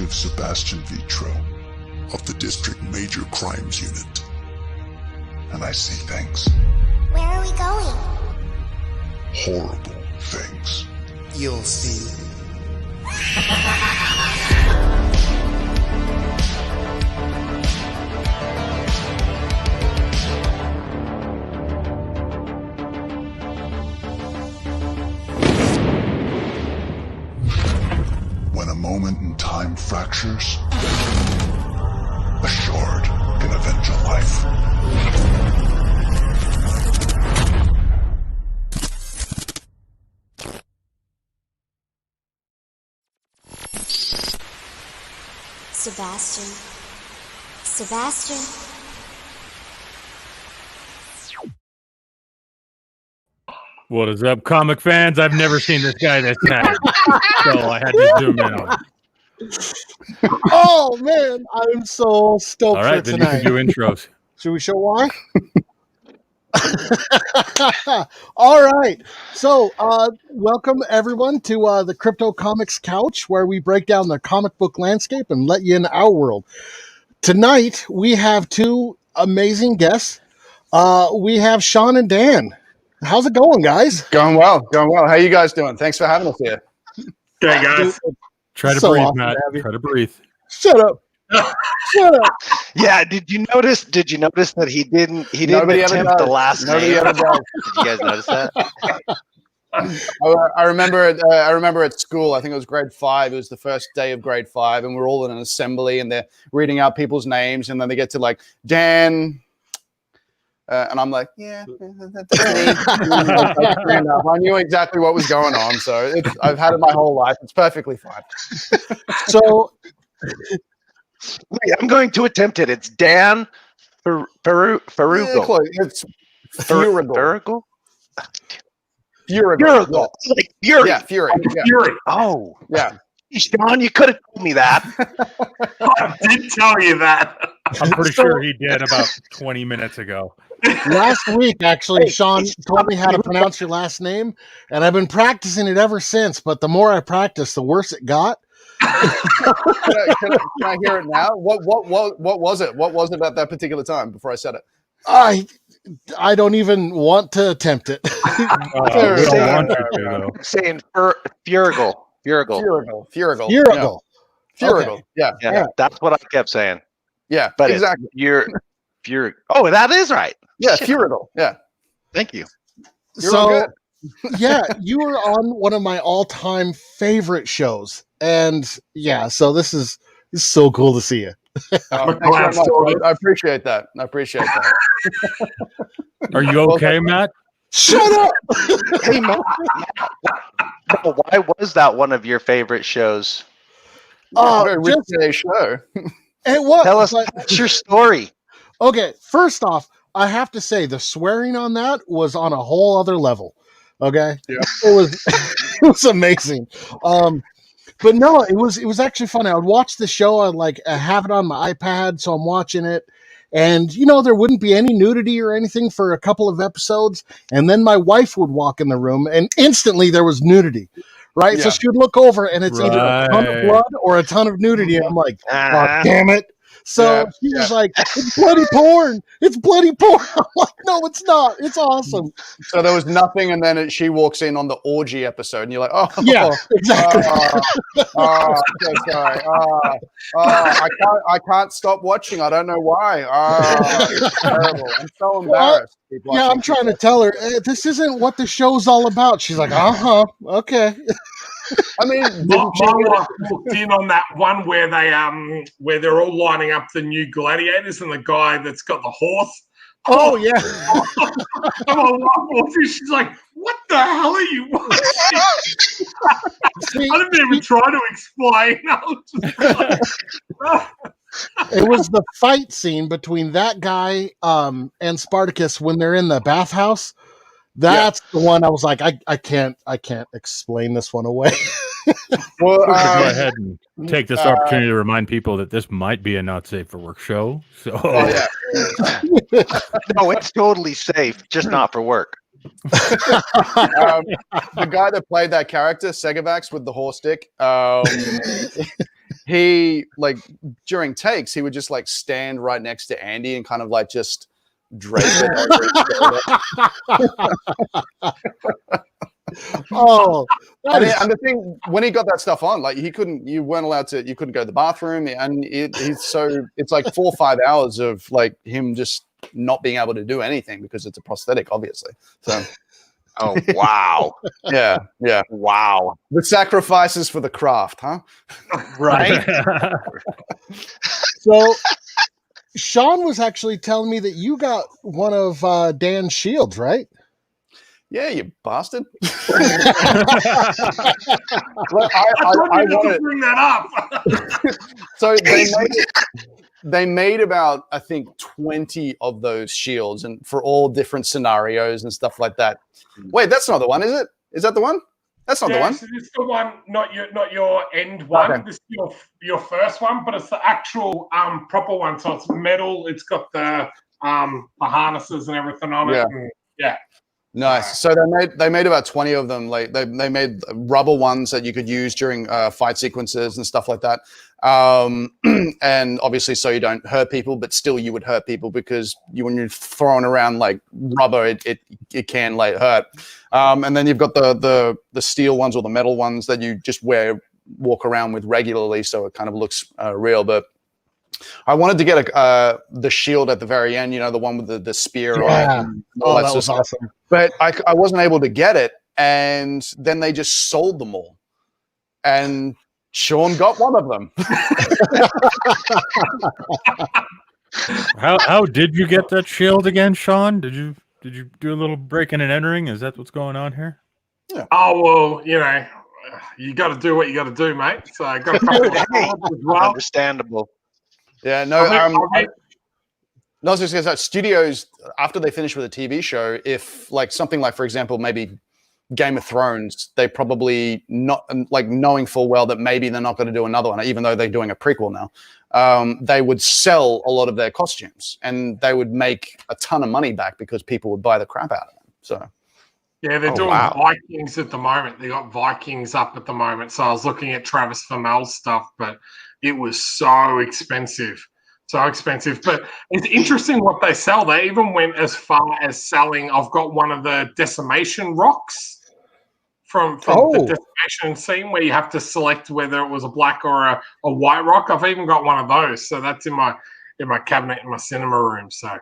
Detective Sebastian Vetro of the District Major Crimes Unit. And I say thanks. Where are we going? Horrible things. You'll see. When a moment in time fractures, a shard can avenge a life. Sebastian. What is up, comic fans? I've never seen this guy this tight, so I had to zoom in on him. Oh man, I'm so stoked All right, for then tonight. you can do intros. Should we show why? All right. So, welcome everyone to the CryptoComics couch, where we break down the comic book landscape and let you in our world. Tonight, we have two amazing guests. We have Shaun and Dan. How's it going, guys? Going well. How you guys doing? Thanks for having us here. Okay, guys. Try to So breathe, awesome Matt. to have you. Try to breathe. Shut up. Shut up. Yeah, did you notice that he didn't Nobody ever attempt does. the last Nobody name? ever does. Did you guys notice that? I remember at school, I think it was grade 5. It was the first day of grade 5, and we're all in an assembly, and they're reading out people's names, and then they get to like Dan, and I'm like, yeah, that's me. I knew exactly what was going on, so I've had it my whole life. It's perfectly fine. So, Wait, I'm going to attempt it. It's Dan Feuerriegel. Yeah, close. It's Feuerriegel. Feuerriegel. Like Fury. Yeah, Fury. Yeah. Fury. Oh, Yeah. Sean, you could have told me that. I did tell you that. I'm pretty sure he did about 20 minutes ago. last week, actually, Shaun told me how to pronounce your last name, and I've been practicing it ever since. But the more I practiced, the worse it got. Can I hear it now? What was it? What was it at that particular time before I said it? I don't even want to attempt it. Saying Feuerriegel. Feuerriegel. Feuerriegel. Yeah. Yeah, that's what I kept saying. Yeah. But Exactly. Fury. Oh, that is right. Yeah. Shit. Feuerriegel. Yeah. Thank you. You're all good. Yeah, you were on one of my all-time favorite shows, and yeah, so this is so cool to see you. Thanks very much. I appreciate that. Are you okay, Matt? Shut up! Hey, Matt, why was that one of your favorite shows? Very rich today show. It was. Tell us what's your story. Okay, first off, I have to say the swearing on that was on a whole other level. Okay, Yeah. it was amazing. But no, it was actually funny. I would watch the show. I have it on my iPad, so I'm watching it, and there wouldn't be any nudity or anything for a couple of episodes, and then my wife would walk in the room, and instantly there was nudity. Right, Yeah. so she would look over, and it's either a ton of blood or a ton of nudity. And I'm like, oh, damn it! So she was like, "It's bloody porn! It's bloody porn!" I'm like, "No, it's not. It's awesome." So there was nothing, and then she walks in on the orgy episode, and you're like, "Oh, Yeah, exactly. so sorry. I can't stop watching. I don't know why. It's terrible. I'm so embarrassed." Yeah, I'm trying to tell her this isn't what the show's all about. She's like, okay. I mean, My wife walked in on that one where they're all lining up the new gladiators, and the guy that's got the horse. Oh yeah. And my wife walked in, she's like, "What the hell are you watching?" See, I didn't even try to explain. I was just like, it was the fight scene between that guy and Spartacus when they're in the bathhouse. That's the one I was like, I can't explain this one away. Well, Go ahead and take this opportunity to remind people that this might be a not safe for work show. So, No, it's totally safe, just not for work. the guy that played that character, Segavax with the horse stick, he like during takes he would just like stand right next to Andy and kind of like just drape it over his shoulder. Oh, that is And the thing, when he got that stuff on, like you couldn't go to the bathroom, and it's like 4 or 5 hours of like him just not being able to do anything because it's a prosthetic, obviously. So, Oh, wow. yeah. Wow. The sacrifices for the craft, huh? Right? so. Shaun was actually telling me that you got one of Dan's shields, right? Yeah, you bastard. I wanted to bring that up. So they made about, I think, 20 of those shields, and for all different scenarios and stuff like that. Wait, that's not the one, is it? Is that the one? That's not the one. So this is the one, not your end one. Okay. This is your first one, but it's the actual proper one. So it's metal. It's got the harnesses and everything on it. Yeah. And, yeah. Nice. So they made about 20 of them. Like they made rubber ones that you could use during fight sequences and stuff like that. And obviously, so you don't hurt people, but still you would hurt people because when you're throwing around like rubber, it can like hurt. And then you've got the steel ones or the metal ones that you just walk around with regularly, so it kind of looks real. But I wanted to get the shield at the very end, the one with the spear. Yeah. Oh, that was awesome. But I wasn't able to get it, and then they just sold them all. And Shaun got one of them. How did you get that shield again, Shaun? Did you do a little breaking and entering? Is that what's going on here? Yeah. Oh well, you got to do what you got to do, mate. So I got a couple of as well. Understandable. Yeah, no. I No, I was just going to say, studios, after they finish with a TV show, if like something like, for example, maybe Game of Thrones, they probably not like knowing full well that maybe they're not going to do another one, even though they're doing a prequel now. They would sell a lot of their costumes and they would make a ton of money back because people would buy the crap out of them. So, yeah, they're doing Vikings at the moment. They got Vikings up at the moment. So I was looking at Travis Fimmell's stuff, but it was so expensive. So expensive, but it's interesting what they sell. They even went as far as selling. I've got one of the decimation rocks from the decimation scene where you have to select whether it was a black or a white rock. I've even got one of those, so that's in my cabinet in my cinema room. So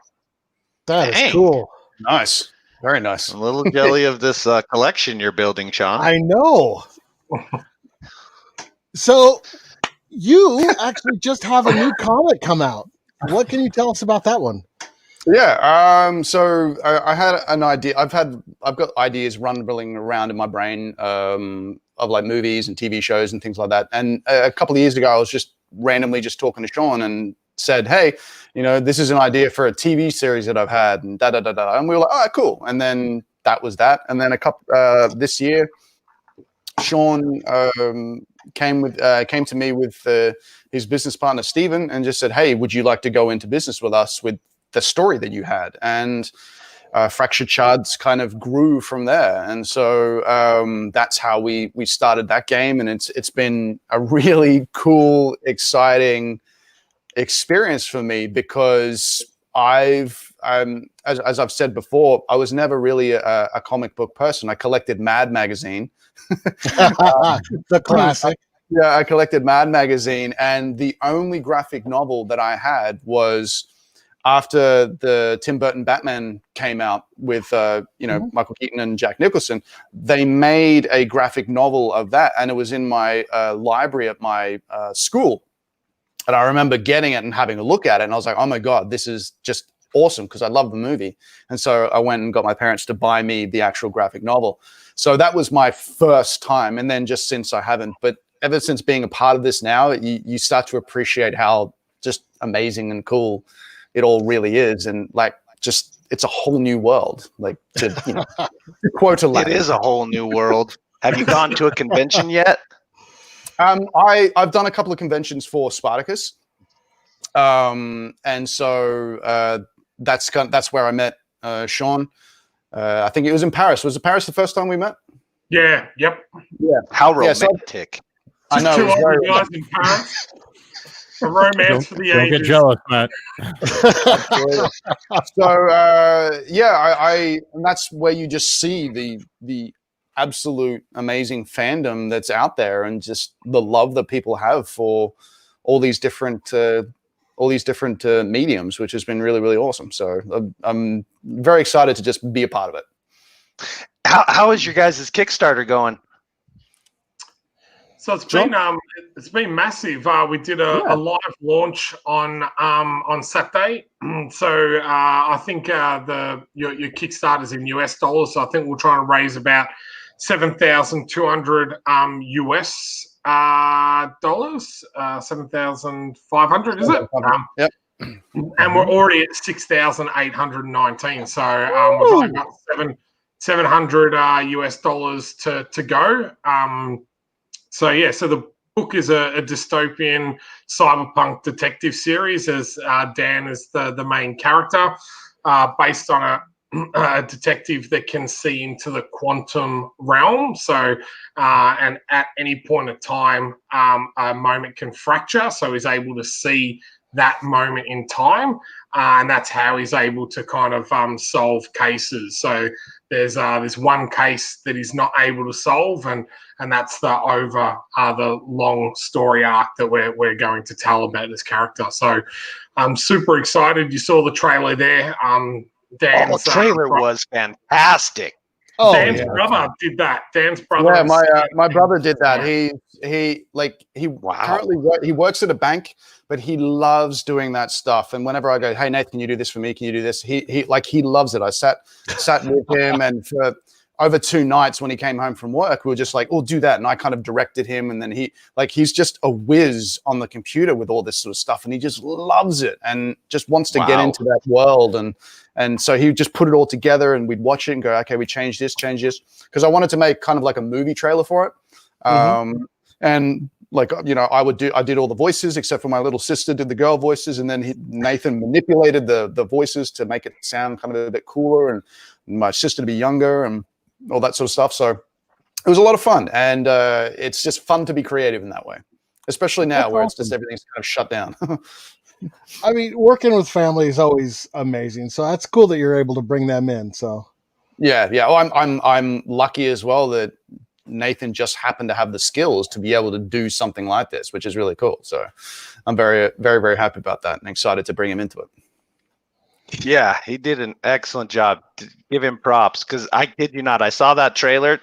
that is cool. Nice, very nice. A little jelly of this collection you're building, Shaun. I know. So. You actually just have a new comic come out. What can you tell us about that one? Yeah. So I had an idea. I've got ideas running around in my brain of like movies and TV shows and things like that. And a couple of years ago, I was just randomly just talking to Shaun and said, "Hey, this is an idea for a TV series that I've had." And da da da da. And we were like, "Oh, cool." And then that was that. And then this year, Shaun came to me with his business partner Stephen and just said, "Hey, would you like to go into business with us with the story that you had?" And Fractured Shards kind of grew from there, and so that's how we started that game. And it's been a really cool, exciting experience for me because as I've said before, I was never really a comic book person. I collected Mad magazine. The classic. Yeah, I collected Mad magazine, and the only graphic novel that I had was after the Tim Burton Batman came out with Michael Keaton and Jack Nicholson. They made a graphic novel of that, and it was in my library at my school. And I remember getting it and having a look at it, and I was like, "Oh my god, this is just awesome," because I love the movie. And so I went and got my parents to buy me the actual graphic novel. So that was my first time, and then just since I haven't. But ever since being a part of this now, you start to appreciate how just amazing and cool it all really is, and like just it's a whole new world. Like to quote a line. It is a whole new world. Have you gone to a convention yet? I've done a couple of conventions for Spartacus, and so that's where I met Shaun. I think it was in Paris. Was it Paris the first time we met? yeah, yep. Yeah. How romantic. I know. Two It was very, older guys and parents. A romance for the Don't ages. get jealous, Matt. Absolutely. So I and that's where you just see the absolute amazing fandom that's out there, and just the love that people have for all these different mediums, which has been really, really awesome. So I'm very excited to just be a part of it. How is your guys' Kickstarter going? So it's been massive. We did a live launch on Saturday. So I think your Kickstarter's in US dollars. So I think we're trying to raise about $7,200 US dollars, 7,500 is it? Yep. And we're already at 6,819. So we've only got 700 US dollars to go. So the book is a dystopian cyberpunk detective series, as Dan is the main character, based on a detective that can see into the quantum realm. So, and at any point of time, a moment can fracture. So he's able to see that moment in time, and that's how he's able to kind of solve cases. So there's one case that he's not able to solve, and that's the long story arc that we're going to tell about this character. So I'm super excited. You saw the trailer there. Dan's the trailer was fantastic. Dan's brother did that. Dan's brother. Yeah, my brother did that. He currently he works at a bank, but he loves doing that stuff. And whenever I go, hey Nathan, can you do this for me? Can you do this? He loves it. I sat with him, and for over 2 nights when he came home from work, we were just like, oh, do that. And I kind of directed him. And then he's just a whiz on the computer with all this sort of stuff. And he just loves it and just wants to get into that world. And so he just put it all together, and we'd watch it and go, okay, we change this. Because I wanted to make kind of like a movie trailer for it. And I did all the voices except for my little sister did the girl voices. And then Nathan manipulated the voices to make it sound kind of a bit cooler, and my sister to be younger and all that sort of stuff. So it was a lot of fun, and it's just fun to be creative in that way, especially now where it's just everything's kind of shut down. I mean, working with family is always amazing, so that's cool that you're able to bring them in. So yeah. Oh, I'm lucky as well that Nathan just happened to have the skills to be able to do something like this, which is really cool. So I'm very, very, very happy about that, and excited to bring him into it. Yeah, he did an excellent job. Give him props, because I kid you not, I saw that trailer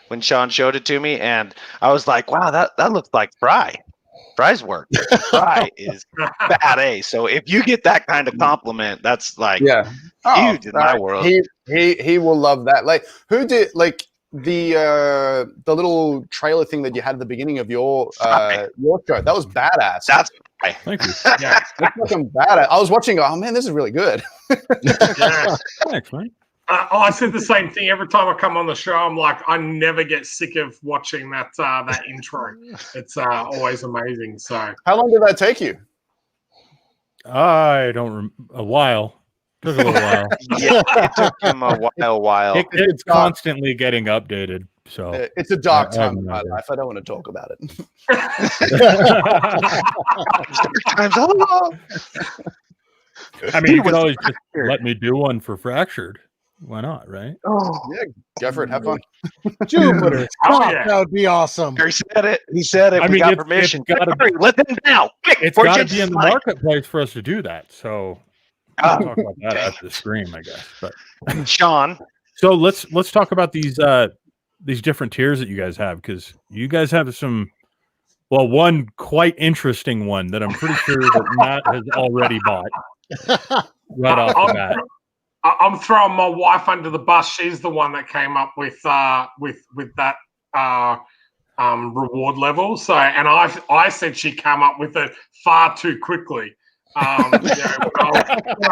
when Shaun showed it to me, and I was like, wow, that looks like Fry's work. Fry is bad A. So if you get that kind of compliment, that's like huge in my world. He will love that. Like, who did the little trailer thing that you had at the beginning of your show? That was badass. That's Thank you. Yeah, that's fucking badass. I was watching. Oh man, this is really good. Yeah. Thanks, man. I said the same thing every time I come on the show. I'm like, I never get sick of watching that intro. It's always amazing. So, how long did that take you? I don't a while. Took a little while. Yeah, it took him a while. It's constantly getting updated. So it's a dark time in my life. I don't want to talk about it. I mean, you could always just let me do one for Fractured. Why not, right? Oh, yeah, go for it. Have fun. Jupiter, that would be awesome. He said it. He said it. We got permission. Let them now. It's got to be in the marketplace for us to do that. So I'll talk about that after the stream, I guess. But Shaun, so let's talk about these different tiers that you guys have, because you guys have some. Well, one quite interesting one that I'm pretty sure that Matt has already bought right off the bat. I'm throwing my wife under the bus. She's the one that came up with that reward level. So, and I said she came up with it far too quickly. I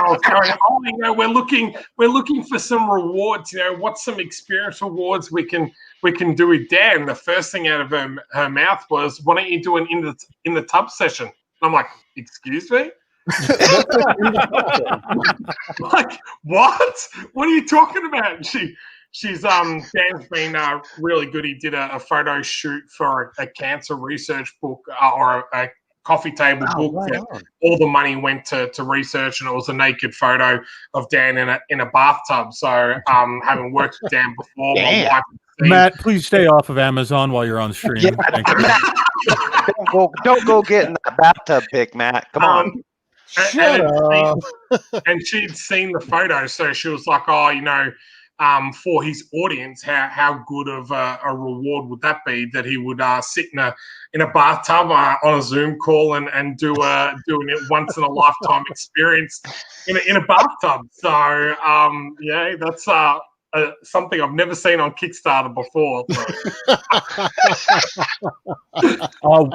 was going, we're looking for some rewards. What's some experience rewards we can do with Dan? The first thing out of her mouth was, "Why don't you do an in the tub session?" And I'm like, "Excuse me." Like, what? What are you talking about? And Dan's been really good. He did a photo shoot for a cancer research book or a coffee table book that all the money went to research, and it was a naked photo of Dan in a bathtub. So having worked with Dan before, my wife Matt, please stay off of Amazon while you're on stream. Yeah, Matt, don't go getting that bathtub pic, Matt. Come on. Shut up. And she'd seen the photo, so she was like, "Oh, for his audience, how good of a reward would that be that he would sit in a bathtub on a Zoom call and doing it once in a lifetime experience in a bathtub." So that's something I've never seen on Kickstarter before.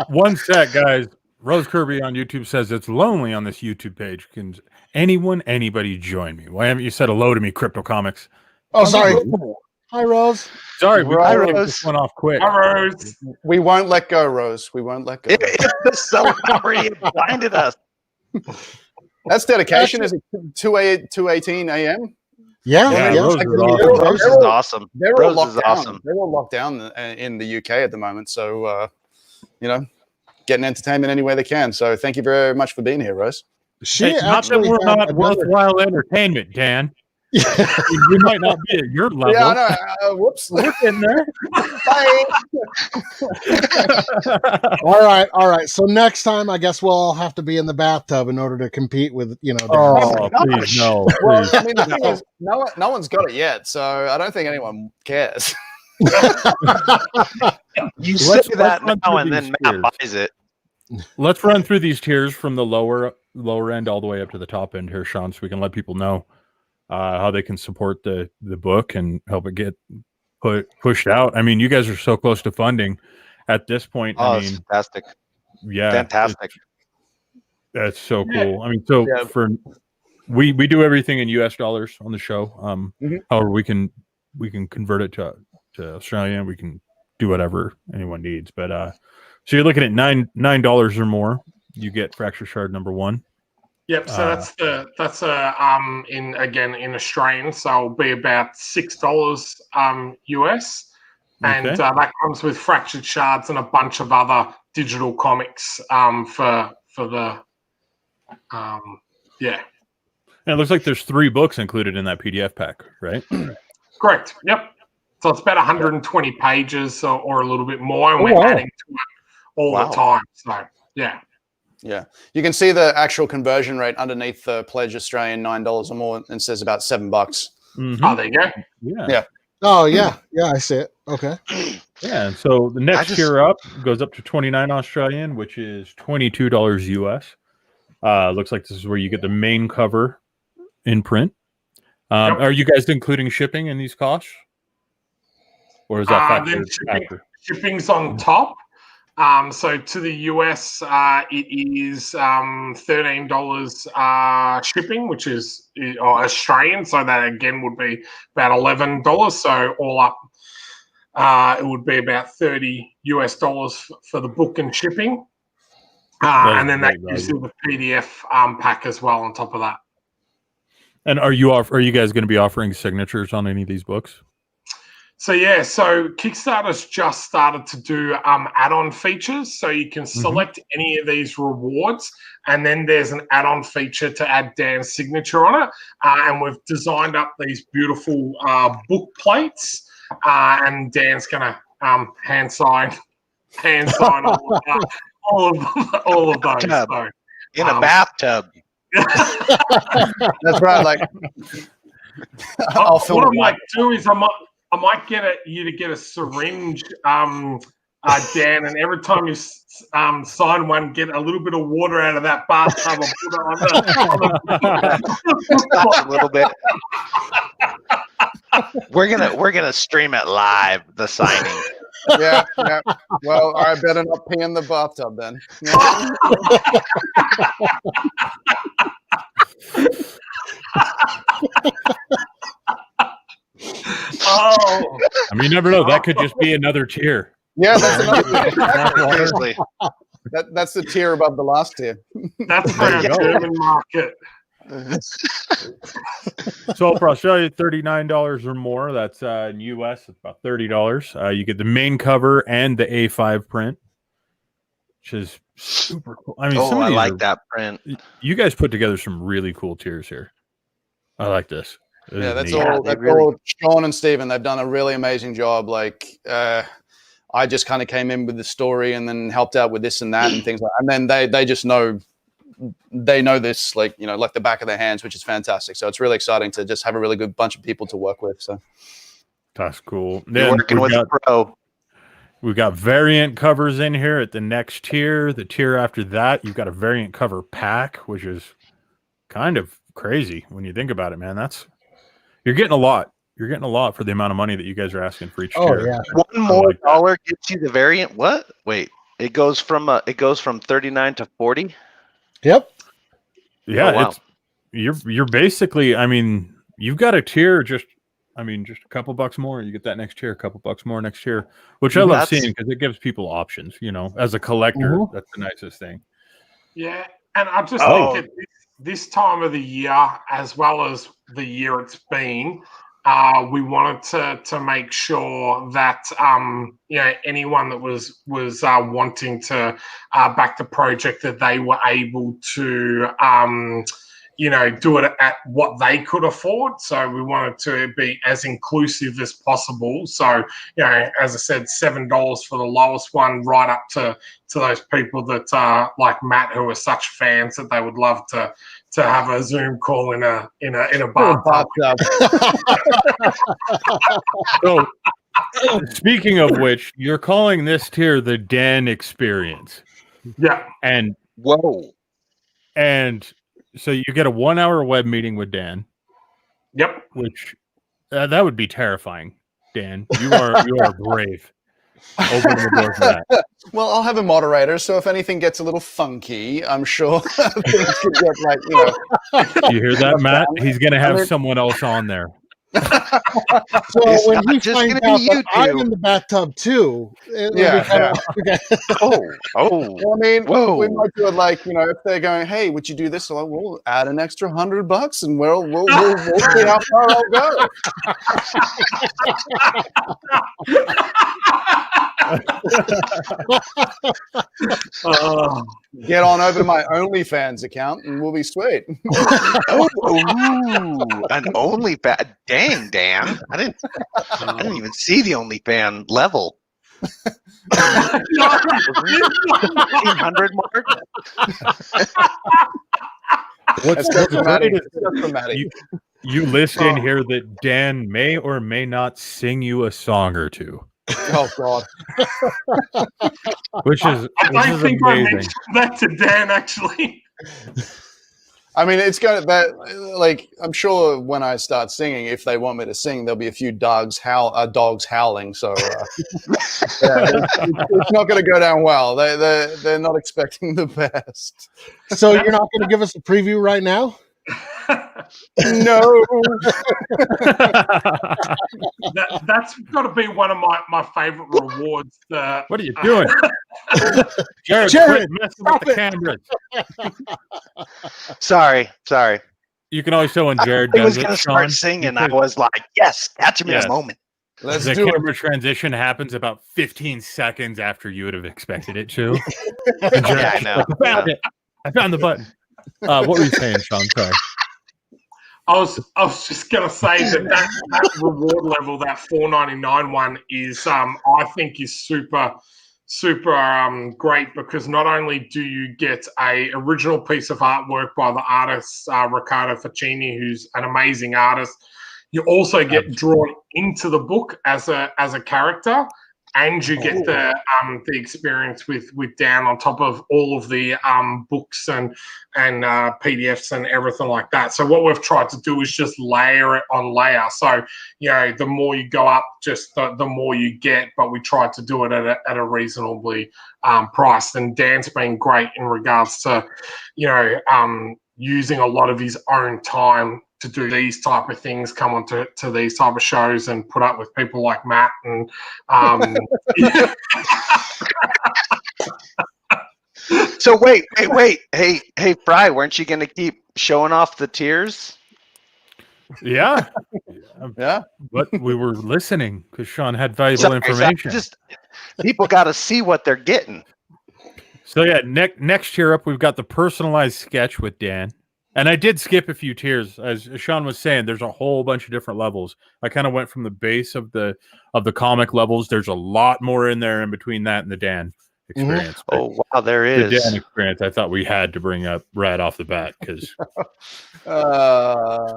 One sec, guys. Rose Kirby on YouTube says it's lonely on this YouTube page. Can anybody join me? Why haven't you said hello to me, CryptoComics? Oh, sorry. Hi, Rose. Sorry, Hi, Rose. Rose. This went off quick. Hi, Rose. We won't let go, Rose. We won't let go. The celebrity blinded us. That's dedication. Is it 2:18 a.m.? Yeah. Rose is awesome. Rose is awesome. They're all Rose locked is down. awesome. They're all locked down in the UK at the moment. So, getting entertainment any way they can. So thank you very much for being here, Rose. She Not that we're not worthwhile entertainment, Dan. You might not be at your level. Yeah, I know. Whoops. We're in there. Bye. All right. So next time, I guess we'll all have to be in the bathtub in order to compete with, Oh, please, no. Well, Please. I mean, the thing is, no one's got it yet, so I don't think anyone cares. You say that now and then Matt buys it. Let's run through these tiers from the lower end all the way up to the top end here, Sean, so we can let people know how they can support the book and help it get pushed out. I mean, you guys are so close to funding at this point. Oh, it's fantastic. Yeah. Fantastic. That's so cool. I mean, we do everything in US dollars on the show. However, we can convert it to Australian. We can do whatever anyone needs. But so you're looking at $9 or more. You get Fractured Shard #1. Yep. So that's in Australian. So it'll be about $6 US, and that comes with Fractured Shards and a bunch of other digital comics for the And it looks like there's 3 books included in that PDF pack, right? Correct. Yep. So it's about 120 pages or a little bit more, and we're adding to it all the time. So yeah. You can see the actual conversion rate underneath the pledge Australian $9 or more, and says about $7. Mm-hmm. Oh, there you go. Yeah. Oh, yeah. Yeah, I see it. Okay. Yeah, and so the next tier up goes up to 29 Australian, which is $22 US. Looks like this is where you get the main cover in print. Are you guys including shipping in these costs? Or is that factored? Shipping's on top. So to the US, it is $13 shipping, which is Australian. So that again would be about $11. So all up, it would be about $30 US for the book and shipping. And then that gives you the PDF pack as well on top of that. And are you guys going to be offering signatures on any of these books? So Kickstarter's just started to do add-on features. So you can select any of these rewards, and then there's an add-on feature to add Dan's signature on it. And we've designed up these beautiful book plates, and Dan's gonna hand sign all of those. So, in a bathtub. That's right. Like, what I might do is I might get you to get a syringe, Dan, and every time you sign one, get a little bit of water out of that bathtub and put it on a little bit. We're gonna stream it live, the signing. Yeah. Well, I better not pee in the bathtub then. Oh, I mean, you never know. That could just be another tier. Yeah, that's another tier. That's the tier above the last tier. That's for our German market. So for Australia, $39 or more. That's in US, it's about $30. You get the main cover and the A5 print, which is super cool. I mean, I like that print. You guys put together some really cool tiers here. I like this. Yeah, that's neat. all. That's all. Sean and Stephen, they've done a really amazing job. Like, I just kind of came in with the story and then helped out with this and that and things like. And then they just know, they know this like like the back of their hands, which is fantastic. So it's really exciting to just have a really good bunch of people to work with. So that's cool. You're working with a pro. We've got variant covers in here at the next tier. The tier after that, you've got a variant cover pack, which is kind of crazy when you think about it, man. You're getting a lot. You're getting a lot for the amount of money that you guys are asking for each tier. Yeah. One more dollar gets you the variant. What? Wait, it goes from 39 to 40. Yep. Yeah, wow. You're basically. I mean, you've got a tier just a couple bucks more. You get that next tier, a couple bucks more next tier, which I love seeing because it gives people options. As a collector, that's the nicest thing. Yeah, and I just think at this time of the year, as well as the year it's been, we wanted to make sure that anyone that was wanting to back the project, that they were able to do it at what they could afford. So we wanted to be as inclusive as possible. So as I said, $7 for the lowest one, right up to those people that like Matt, who are such fans that they would love to have a Zoom call in a bathtub. So, speaking of which, you're calling this tier the Dan Experience. Yeah. And so you get a 1-hour web meeting with Dan. Yep. Which that would be terrifying, Dan. You are brave. Open the door for that. Well, I'll have a moderator, so if anything gets a little funky, I'm sure things could get You hear that, Matt? He's going to have someone else on there. So when he finds out that I'm in the bathtub too, Well, I mean, we might do it like if they're going, hey, would you do this? So we'll add an extra $100, and we'll see how far I'll go. Get on over to my OnlyFans account, and we'll be sweet. An OnlyFans. Dang, Dan! I didn't even see the OnlyFans level. 1,500 mark. What's great is you list in here that Dan may or may not sing you a song or two. Oh God! Which is I think I mentioned that to Dan actually. I mean, it's got that. Like, I'm sure when I start singing, if they want me to sing, there'll be a few dogs howling. So it's not going to go down well. They're not expecting the best. So you're not going to give us a preview right now? No. That's got to be one of my favorite rewards. What are you doing? Jared, messing with the cameras. Sorry. You can always tell when Jared I was does going it, to start Sean. singing. I was like, yes, catch him in a moment. Let's the do camera it. transition happens about 15 seconds after you would have expected it to. Yeah, I know. I found the button. What were you saying, Sean? Sorry. I was just gonna say that reward level, that $4.99 one, is I think is super great, because not only do you get a original piece of artwork by the artist Riccardo Faccini, who's an amazing artist, you also get drawn into the book as a character, and you get the experience with Dan on top of all of the books and PDFs and everything like that. So what we've tried to do is just layer it on layer. So the more you go up, just the more you get. But we tried to do it at a reasonably price. And Dan's been great in regards to using a lot of his own time to do these type of things, come on to these type of shows and put up with people like Matt and So wait. Hey, Fry, weren't you going to keep showing off the tiers? Yeah. Yeah. But we were listening because Sean had valuable information. Just people got to see what they're getting. So yeah, next tier up, we've got the personalized sketch with Dan. And I did skip a few tiers. As Sean was saying, there's a whole bunch of different levels. I kind of went from the base of the comic levels. There's a lot more in there in between that and the Dan experience. Oh wow, there is. The Dan experience I thought we had to bring up right off the bat because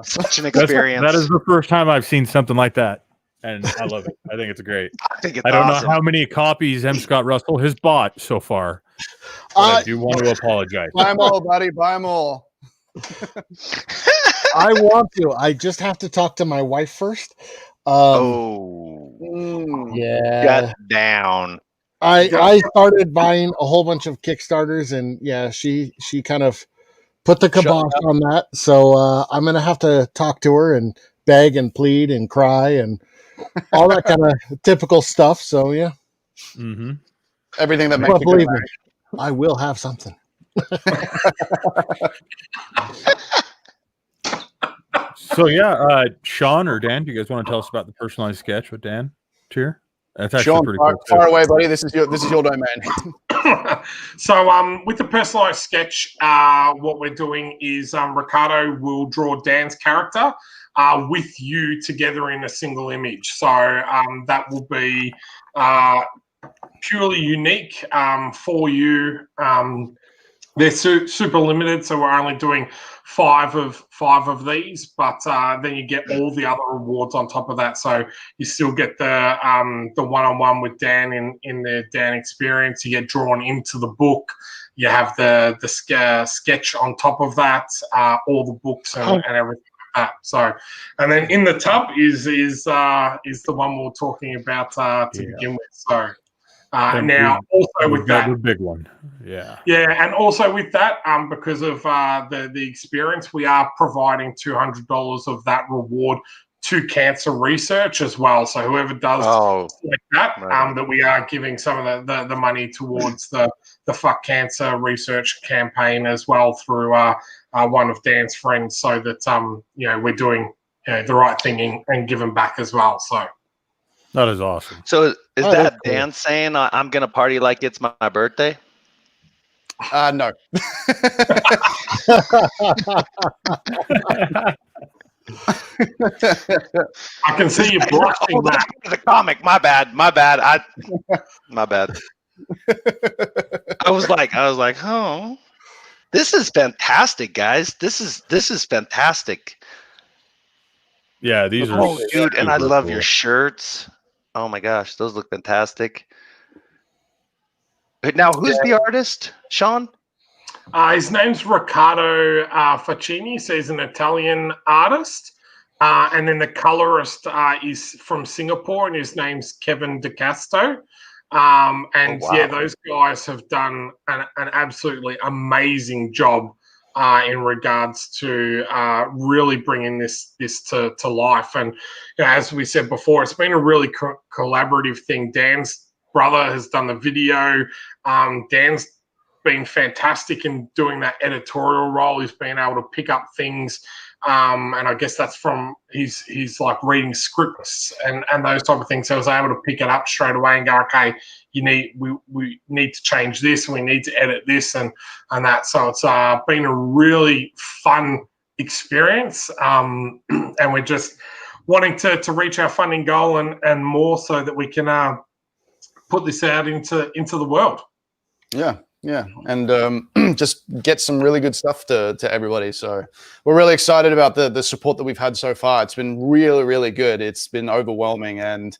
such an experience. That is the first time I've seen something like that. And I love it. I think it's great. I don't know how many copies M. Scott Russell has bought so far. But I do want to apologize. Buy them all, buddy. Buy them all. I want to. I just have to talk to my wife first. Yeah. Got down. I started buying a whole bunch of Kickstarters, and yeah, she kind of put the kibosh on that. So I'm gonna have to talk to her and beg and plead and cry and all that kind of typical stuff. So yeah, everything that makes but you believe me, I will have something. So yeah, Sean or Dan, do you guys want to tell us about the personalized sketch with Dan tier? That's actually Sean, pretty cool. far away, buddy. This is your domain. So with the personalized sketch, what we're doing is Riccardo will draw Dan's character with you together in a single image. So that will be purely unique for you. They're super limited, so we're only doing 5 of these, but then you get all the other rewards on top of that. So you still get the one-on-one with Dan in the Dan experience. You get drawn into the book. You have the sketch on top of that, all the books and everything like that. So, and then in the tub is the one we're talking about to begin with. So. Now, also with that, the big one, yeah, and also with that, because of the experience, we are providing $200 of that reward to cancer research as well. So whoever does like that, that we are giving some of the money towards the Fuck Cancer research campaign as well through one of Dan's friends, so that we're doing the right thing and giving back as well. So. That is awesome. So is that Dan saying I'm going to party like it's my birthday? No. I can see you blushing. The comic. My bad. My bad. I was like, oh, this is fantastic, guys. This is fantastic. Yeah, these are dude, and I love your shirts. Oh my gosh, those look fantastic. Now, who's the artist, Sean? His name's Riccardo Faccini, so he's an Italian artist. And then the colorist is from Singapore, and his name's Kevin DeCasto. Those guys have done an absolutely amazing job in regards to really bringing this to life. And as we said before, it's been a really collaborative thing. Dan's brother has done the video. Dan's been fantastic in doing that editorial role. He's been able to pick up things, and I guess that's from he's like reading scripts and those type of things. So I was able to pick it up straight away and go, okay, we need to change this, we need to edit this and that. So it's been a really fun experience, and we're just wanting to reach our funding goal and more, so that we can put this out into the world. Yeah, and just get some really good stuff to everybody. So we're really excited about the support that we've had so far. It's been really, really good. It's been overwhelming, and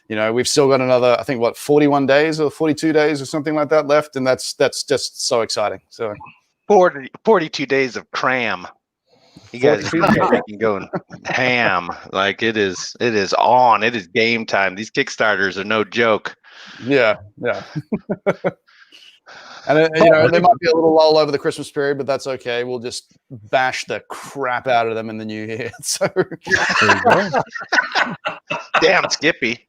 we've still got another, I think, 41 days or 42 days or something like that left, and that's just so exciting. So 42 days of cram. You guys are going ham. Like it is on. It is game time. These Kickstarters are no joke. Yeah. And there might be a little lull over the Christmas period, but that's okay. We'll just bash the crap out of them in the new year. So, there you go. Damn, Skippy.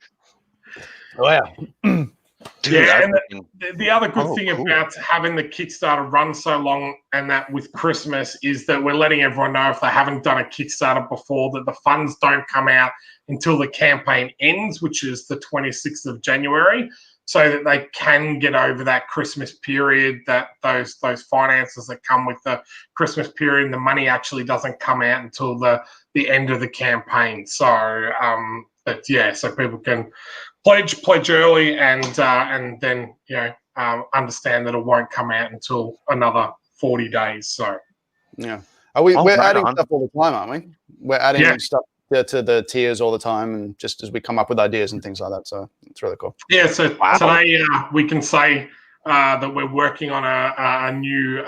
Oh yeah. Dude, Yeah, I and the other good thing about having the Kickstarter run so long and that with Christmas is that we're letting everyone know if they haven't done a Kickstarter before that the funds don't come out until the campaign ends, which is the 26th of January, so that they can get over that Christmas period, that those finances that come with the Christmas period, and the money actually doesn't come out until the end of the campaign. So, but yeah, so people can pledge early, and then understand that it won't come out until another 40 days. So Yeah, we're right adding on. stuff all the time, aren't we? We're adding stuff to the tiers all the time, and just as we come up with ideas and things like that. So it's really cool. yeah, so today we can say that we're working on a new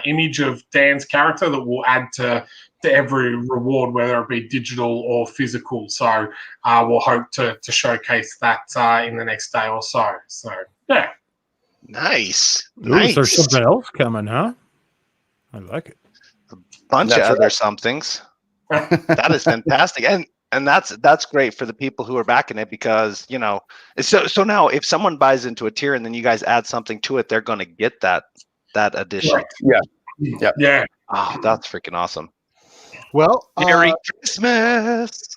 image of Dan's character that we'll add to every reward, whether it be digital or physical. So we'll hope to showcase that in the next day or so. So yeah. Nice. Ooh, Nice. there's something else coming, huh? I like it. Bunch of other somethings. That is fantastic. And that's great for the people who are backing it, because so now if someone buys into a tier and then you guys add something to it, they're going to get that addition. Right. Yeah. Yeah. Oh, that's freaking awesome. Well, Merry Christmas.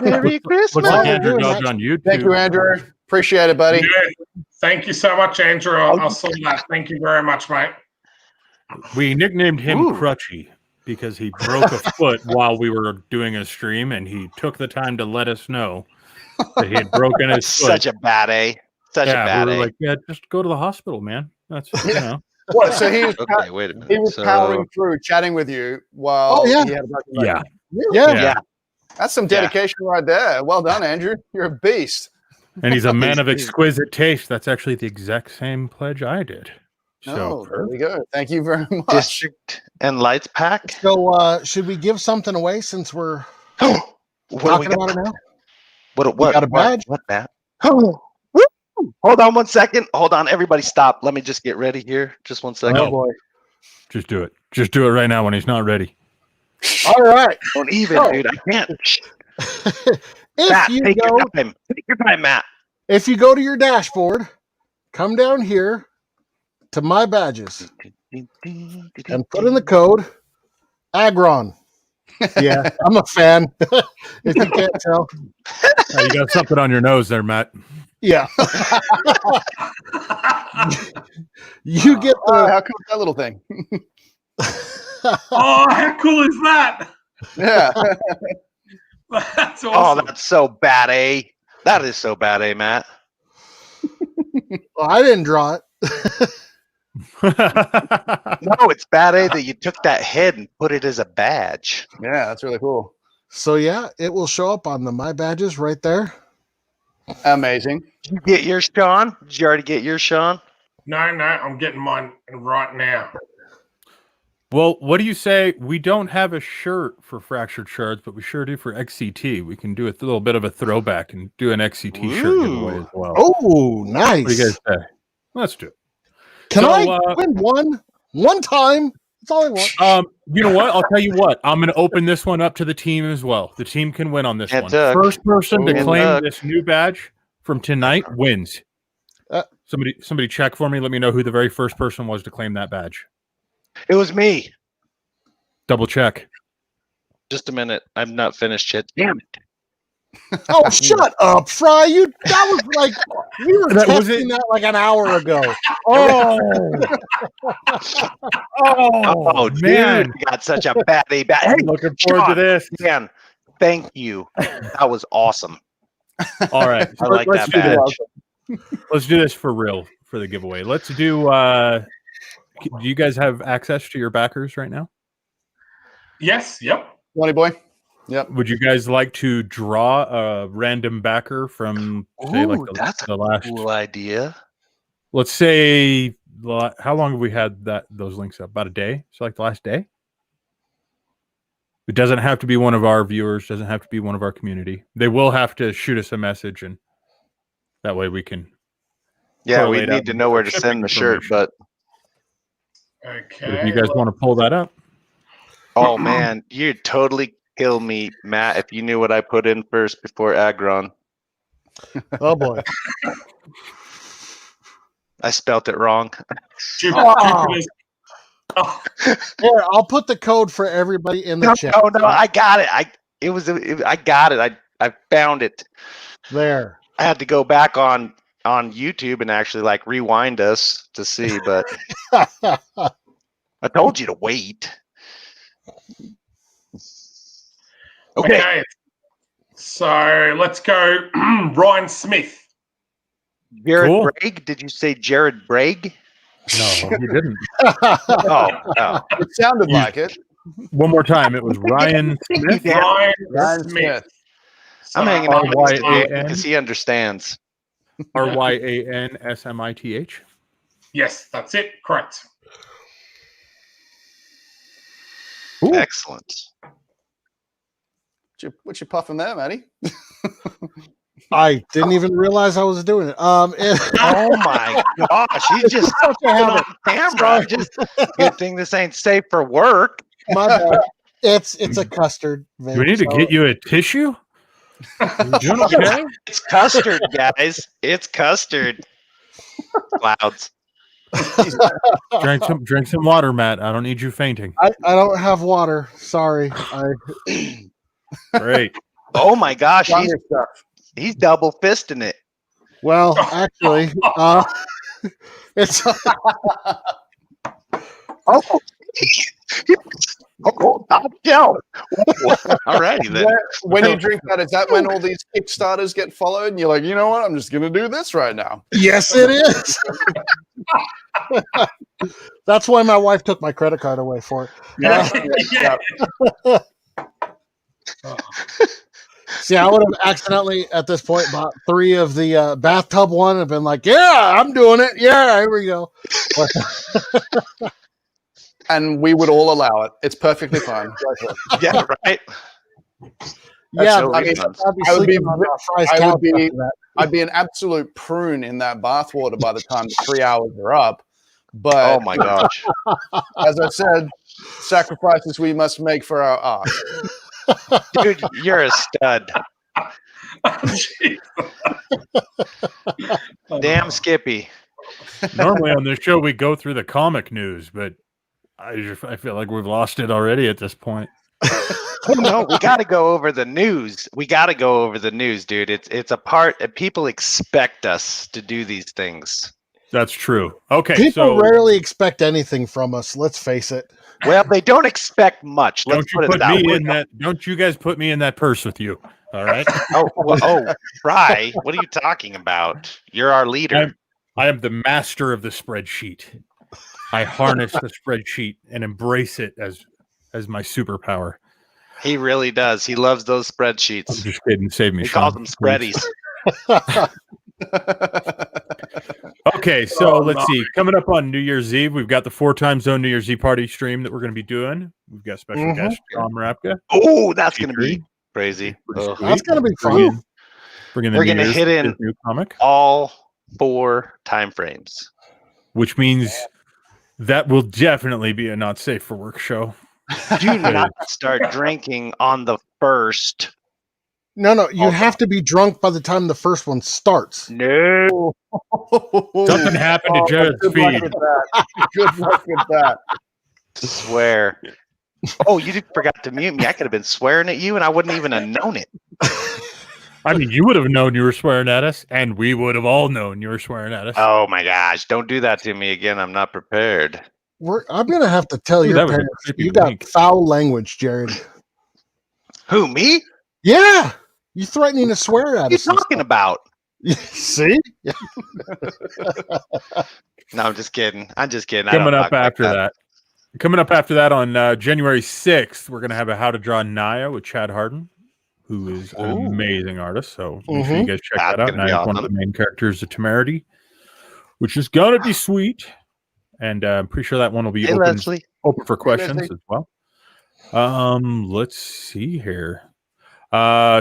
Merry Christmas. Looks like Andrew Dodge on YouTube. Thank you, Andrew. Appreciate it, buddy. Yeah. Thank you so much, Andrew. I'll see that. Thank you very much, mate. We nicknamed him Crutchy because he broke a foot while we were doing a stream, and he took the time to let us know that he had broken his foot. Such a bad A. Such a bad we were A. like, yeah, just go to the hospital, man. That's What? So he was Okay, wait a minute. he was powering through, chatting with you while he had a broken leg. Yeah. That's some dedication right there. Well done, Andrew. You're a beast. And he's a man of exquisite taste. That's actually the exact same pledge I did. So there we go. Thank you very much. District and Lights pack. So should we give something away since we're What talking about it now? What got a badge? What that? Oh, woo! Hold on 1 second. Hold on, everybody stop. Let me just get ready here. Just 1 second. Oh boy. just do it. Just do it right now when he's not ready. All right. Don't even, dude. I can't. If you take go, take your time, Matt. if you go to your dashboard, come down here to my badges and put in the code Agron. Yeah, I'm a fan. If you can't tell. You got something on your nose there, Matt. Yeah. You get the. How cool is that little thing? Oh, how cool is that? Yeah. That's awesome. Oh, that's so bad, A. That is so bad, A, Matt. Well, I didn't draw it. No, it's bad, A, that you took that head and put it as a badge. Yeah, that's really cool. So yeah, it will show up on the my badges right there. Amazing. Did you get yours, Sean? Did you already get yours, Sean? No, I'm getting mine right now. Well, what do you say? We don't have a shirt for Fractured Shards, but we sure do for XCT. We can do a little bit of a throwback and do an XCT shirt giveaway as well. Oh, nice. What do you guys say? Let's do it. Can I win one time? That's all I want. You know what? I'll tell you what. I'm going to open this one up to the team as well. The team can win on this one. First person to claim this new badge from tonight wins. Somebody check for me. Let me know who the very first person was to claim that badge. It was me. Double check. Just a minute. I'm not finished yet. Damn it. Oh, shut up, Fry. That was like we were testing that like an hour ago. Oh, man. Dude, you got such a bad A. Hey, I'm looking forward to this. Man, thank you. That was awesome. All right. I like that badge. Let's do this for real for the giveaway. Let's do do you guys have access to your backers right now? Yes. Yep. Money boy. Yep. Would you guys like to draw a random backer from say like the last cool idea? Let's say how long have we had those links up? About a day? So like the last day? It doesn't have to be one of our viewers, doesn't have to be one of our community. They will have to shoot us a message, and that way we can. Yeah, we need to know where to send the shirt, but okay. But if you guys want to pull that up. Oh man, you'd totally kill me, Matt, if you knew what I put in first before Agron. Oh boy. I spelt it wrong. Jupiter's. Oh, Here, I'll put the code for everybody in the No, chat. no, I got it. I got it. I found it. There. I had to go back on YouTube and actually like rewind us to see, but I told you to wait. okay. So let's go. Ryan Smith. Jared Cool. Bragg? Did you say Jared Bragg? No, you didn't. Oh. It sounded like it. One more time. It was Ryan Smith. Ryan Smith. I'm hanging out with him R-Y-A-N. because he understands. RYANSMITH. Yes, that's it. Correct. Ooh. Excellent. What you puffing there, Matty? I didn't even realize I was doing it. Oh my gosh, he's just on camera. Just good thing this ain't safe for work. My bad. It's a custard. Do we need to get you a tissue? You doing okay? It's custard, guys. It's custard. Clouds. Drink some water, Matt. I don't need you fainting. I don't have water. Sorry. Great. Oh my gosh, he's double fisting it. Well, actually, it's Joe. Alrighty then. When you drink that, is that when all these Kickstarters get followed? And you're like, you know what? I'm just going to do this right now. yes, it is. That's why my wife took my credit card away for it. See, I would have accidentally at this point bought 3 of the bathtub one and been like, yeah, I'm doing it. Yeah, here we go. And we would all allow it. It's perfectly fine. Yeah, right. Yeah, so I mean, I'd be an absolute prune in that bathwater by the time the 3 hours are up. But Oh my gosh. as I said, sacrifices we must make for our art. Dude, you're a stud. Damn Skippy. Normally on this show we go through the comic news, but I feel like we've lost it already at this point. No, we got to go over the news. We got to go over the news, dude. It's a part that people expect us to do these things. That's true. Okay, people so rarely expect anything from us. Let's face it. Well, they don't expect much. Let's don't you put it that way. Don't you guys put me in that purse with you? All right. Fry, what are you talking about? You're our leader. I am the master of the spreadsheet. I harness the spreadsheet and embrace it as my superpower. He really does. He loves those spreadsheets. I'm just kidding. Save me. He Sean, calls them spreadies. Okay, so let's see. Coming up on New Year's Eve, we've got the 4 time zone New Year's Eve party stream that we're going to be doing. We've got special guest John Rapka. Oh, that's going to be crazy. That's going to be fun. We're going to hit in new comic. All 4 time frames, which means that will definitely be a not safe for work show. Do not start drinking on the first. No, you have to be drunk by the time the first one starts. No. Something happened to Jared's feed. Good luck with that. Swear. Oh, you forgot to mute me. I could have been swearing at you and I wouldn't even have known it. I mean, you would have known you were swearing at us, and we would have all known you were swearing at us. Oh my gosh. Don't do that to me again. I'm not prepared. I'm going to have to tell your parents you got foul language, Jared. Who, me? Yeah. You're threatening to swear at us. What are you talking about? See? No, I'm just kidding. Coming up after that on January 6th, we're going to have a How to Draw Naya with Chad Harden, who is an amazing artist. So make sure you guys check that out. Naya is one of the main characters of Temerity, which is going to be sweet. And I'm pretty sure that one will be open for questions as well. Let's see here.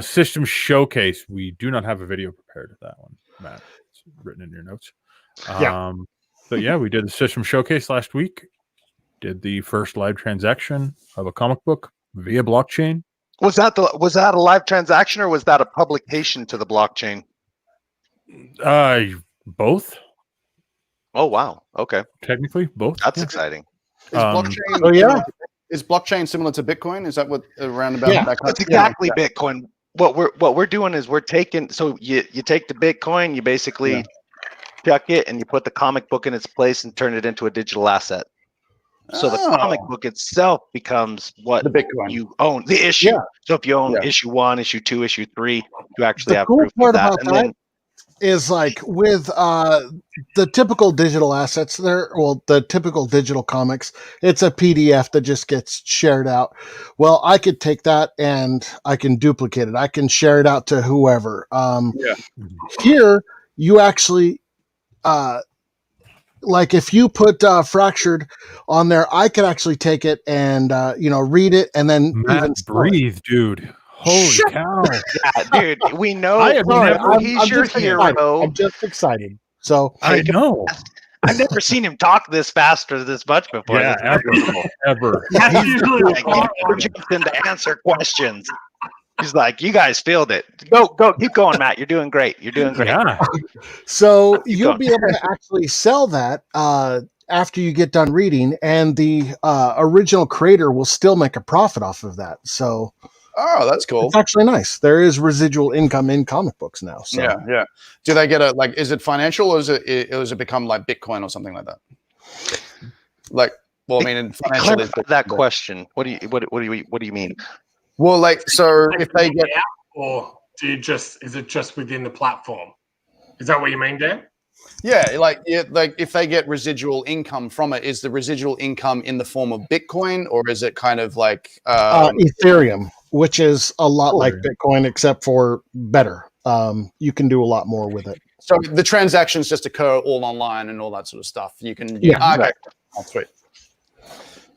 System Showcase. We do not have a video prepared of that one, Matt. It's written in your notes. But yeah, we did the System Showcase last week. Did the first live transaction of a comic book via blockchain. Was that a live transaction or was that a publication to the blockchain? Both. Oh wow. Okay, Technically, both. that's Yeah. exciting. Is blockchain? so yeah. Is blockchain similar to Bitcoin? Is that what around about Yeah, that kind That's exactly Bitcoin. What we're doing is we're taking. So you take the Bitcoin, you basically chuck it, and you put the comic book in its place and turn it into a digital asset. So the comic book itself becomes what The Bitcoin. you own, the issue. Yeah. So if you own Yeah. issue 1, issue 2, issue 3, you actually The have cool proof part of that. about And that then is like with the typical digital assets the typical digital comics, it's a PDF that just gets shared out. Well, I could take that and I can duplicate it. I can share it out to whoever. Here you actually like if you put Fractured on there, I could actually take it and read it and then Matt, even breathe, dude. Holy cow! yeah, dude, we know I have never- he's your just excited. hero. I'm just excited. So I know. I've never seen him talk this fast or this much before. Yeah, This is beautiful. ever. That's usually a Like, hard one. him to answer questions. He's like, you guys filled it. Go, keep going, Matt. You're doing great. You're doing great. Yeah. So Keep you'll going. be able to actually sell that after you get done reading, and the original creator will still make a profit off of that. So Oh, that's cool. it's actually nice. There is residual income in comic books now. So Yeah. Do they get is it financial or is it become like Bitcoin or something like that? Like, well, I mean, in financial. Clarify that question. What do you mean? Well, like, so if they get, or is it just within the platform? Is that what you mean, Dan? like if they get residual income from it, is the residual income in the form of Bitcoin or is it kind of like Ethereum, which is a lot like Ethereum. Bitcoin, except for better. You can do a lot more with it. so the transactions just occur all online and all that sort of stuff? You can, Yeah. okay. Oh, sweet.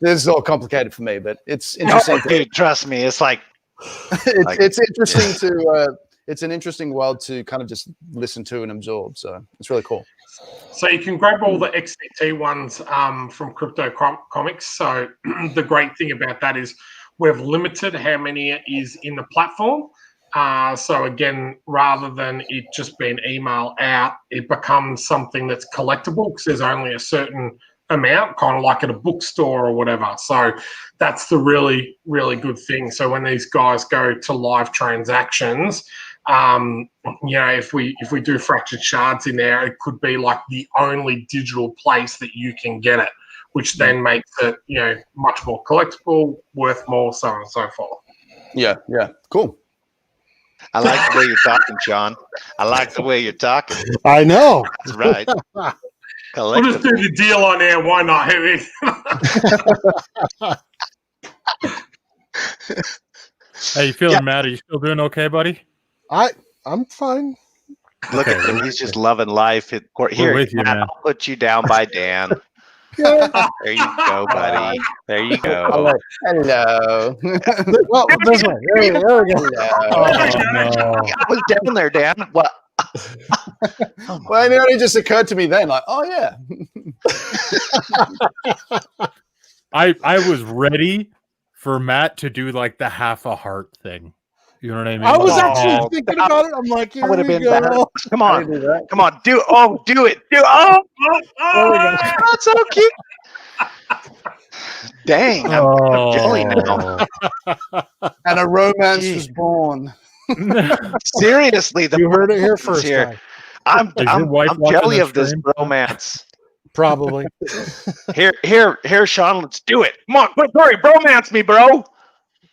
This is all complicated for me, but it's interesting. Dude, trust me. It's like It's interesting to it's an interesting world to kind of just listen to and absorb. So it's really cool. So you can grab all the XCT ones from CryptoComics. So the great thing about that is we've limited how many is in the platform. So again, rather than it just being email out, it becomes something that's collectible because there's only a certain amount, kind of like at a bookstore or whatever. So that's the really, really good thing. So when these guys go to live transactions, if we do Fractured Shards in there, it could be like the only digital place that you can get it, which then makes it, much more collectible, worth more, so on and so forth. Yeah, cool. I like the way you're talking, Sean. I like the way you're talking. I know. That's right. We'll just do the deal on air. Why not? How you feeling, Matt? Are you still doing okay, buddy? I'm fine. Look at him. He's just loving life. Here, with you, Matt, man. I'll put you down by Dan. There you go, buddy. There you go. Hello. Well, this way. There we go. Oh, no. I was down there, Dan. What? Well, it only just occurred to me then, like, oh yeah. I was ready for Matt to do like the half a heart thing. You know what I mean? I was Oh, actually thinking about it. I'm like, here would have we been go. better. Come on. Do that. Come on. Do it. That's so cute. Dang. I'm jelly now. And a romance was born. Seriously, the You heard it here first. here. Guy. I'm Is your wife watching jelly the of this stream? romance. Probably. Here, Sean. Let's do it. Come on, quick, hurry, bromance me, bro.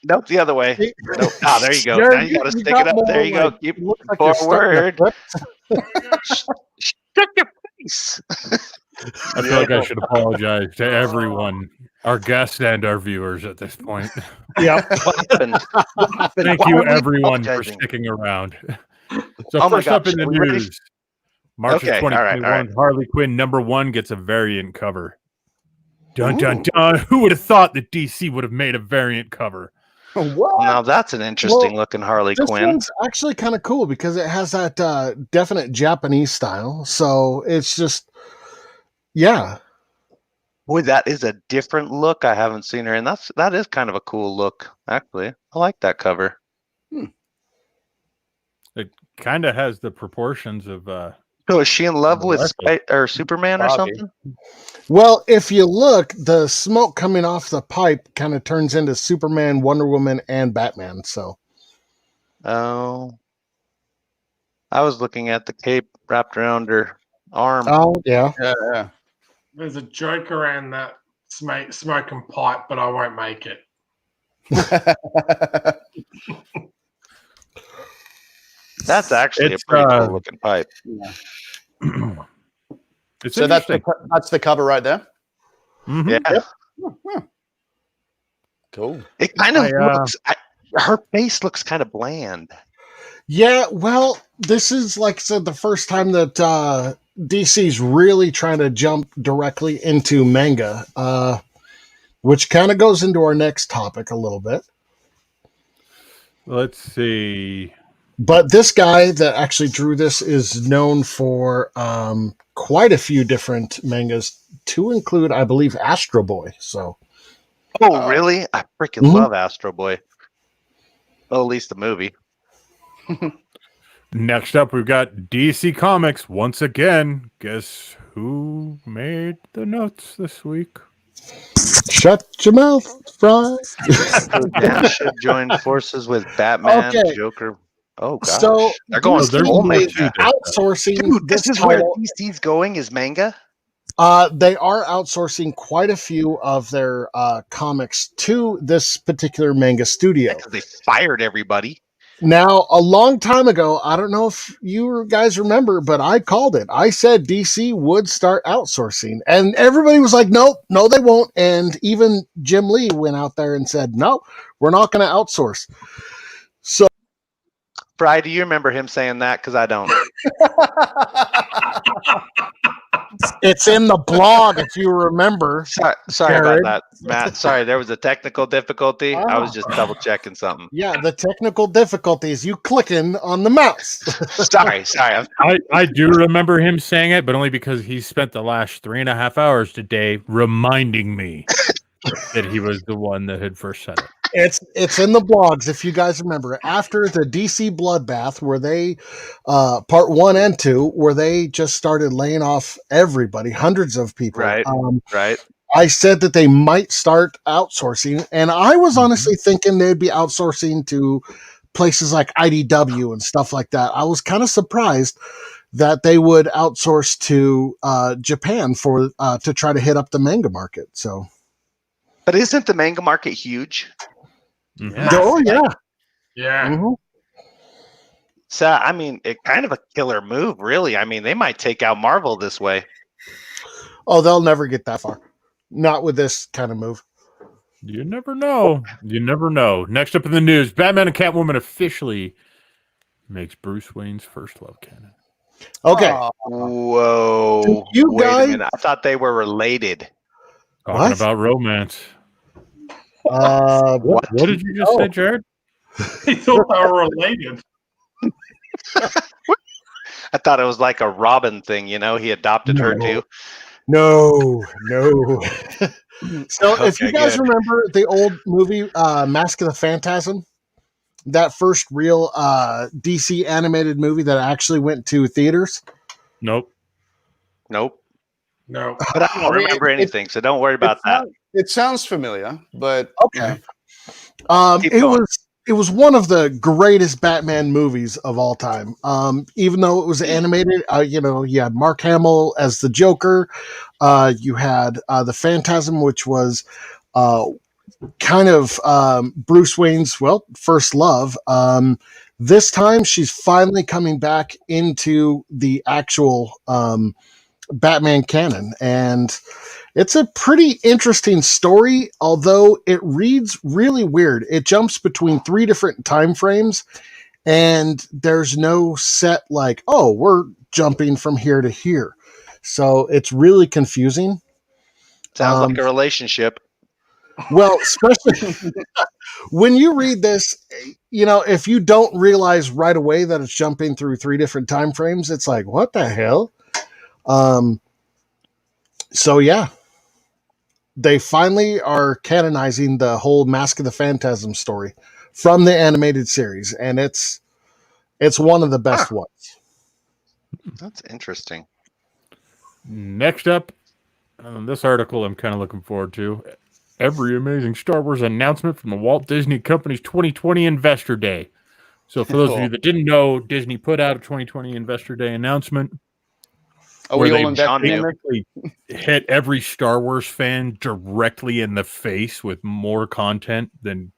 Nope, the other way. Nope. Ah, there you go. There Now you got to stick it up. more, There you go. like, Keep looks like you're stuck in a forward. clip. Shut your face. I feel like I should apologize to everyone, our guests and our viewers at this point. Yeah. What happened? Thank Why you, are we everyone, for apologizing? sticking around. So Oh my first up gosh, in the are we ready? news, March Okay, of all right, 2021, Harley Quinn #1 gets a variant cover. Dun, dun, dun. Who would have thought that DC would have made a variant cover? What? Now that's an interesting looking Harley This Quinn. one's actually kind of cool because it has that definite Japanese style. So it's just, yeah. Boy, that is a different look. I haven't seen her, and that is kind of a cool look. Actually, I like that cover. It kind of has the proportions of So is she in love with Exactly. Superman or Barbie. something? Well, if you look, the smoke coming off the pipe kind of turns into Superman, Wonder Woman, and Batman. So Oh, I was looking at the cape wrapped around her arm. oh yeah. Yeah. There's a joke around that smoking pipe, but I won't make it. That's actually It's, a pretty cool looking pipe. It's So that's interesting. that's the cover right there. Mhm. Yeah, Cool. it kind of I, looks. Her face looks kind of bland. Yeah, well, this is like I said, the first time that DC's really trying to jump directly into manga, which kind of goes into our next topic a little bit. Let's see. But this guy that actually drew this is known for quite a few different mangas, to include, I believe, Astro Boy. So, Oh, really? I freaking Mhm. love Astro Boy. Well, at least the movie. Next up, we've got DC Comics once again. Guess who made the notes this week? shut your mouth, Fry. So Dan should join forces with Batman, Okay. Joker. Oh gosh, So they're going Oh, there's full more manga. to this. outsourcing Dude, this this is where title. DC's going is manga. They are outsourcing quite a few of their comics to this particular manga studio. Because they fired everybody. Now, a long time ago, I don't know if you guys remember, but I called it. I said DC would start outsourcing, and everybody was like, "Nope, no, they won't." And even Jim Lee went out there and said, "No, we're not going to outsource." So, Bri, do you remember him saying that? Because I don't. it's in the blog if you remember. Sorry about Jared. that, Matt. Sorry, there was a technical difficulty. I was just double checking something. Yeah, the technical difficulties, you clicking on the mouse. Sorry. I do remember him saying it, but only because he spent the last 3.5 hours today reminding me that he was the one that had first said it. It's in the blogs if you guys remember. After the DC bloodbath, where they part 1 and 2, where they just started laying off everybody, hundreds of people. Right. I said that they might start outsourcing, and I was honestly thinking they'd be outsourcing to places like IDW and stuff like that. I was kind of surprised that they would outsource to Japan for to try to hit up the manga market. So, But isn't the manga market huge? Mhm. oh yeah, Yeah. Mhm. So, I mean, it kind of a killer move, really. I mean, they might take out Marvel this way. Oh, they'll never get that far. Not with this kind of move. You never know. You never know. Next up in the news, Batman and Catwoman officially makes Bruce Wayne's first love canon. Okay. Whoa. You Wait guys- a minute. I thought they were related. Talking What? about romance. What? What did you just say, Jared? He thought they were related. I thought it was like a Robin thing, you know? He adopted her too. No. So if you Okay, guys good. remember the old movie Mask of the Phantasm, that first real DC animated movie that actually went to theaters. Nope. Nope. No. But I don't remember anything, so don't worry about that. It sounds familiar, but Okay. Keep It going. was one of the greatest Batman movies of all time. Even though it was animated, you had Mark Hamill as the Joker. You had the Phantasm, which was kind of Bruce Wayne's first love. This time, she's finally coming back into the actual Batman canon, and it's a pretty interesting story, although it reads really weird. It jumps between 3 different time frames, and there's no set like, oh, we're jumping from here to here. So it's really confusing. Sounds like a relationship. Well, especially when you read this, if you don't realize right away that it's jumping through 3 different time frames, it's like, what the hell? So yeah, they finally are canonizing the whole Mask of the Phantasm story from the animated series, and it's one of the best ones. That's interesting. Next up, this article I'm kind of looking forward to. Every amazing Star Wars announcement from the Walt Disney Company's 2020 Investor Day. So for those of you that didn't know, Disney put out a 2020 Investor Day announcement. Are where we they all invested in this? basically hit every Star Wars fan directly in the face with more content than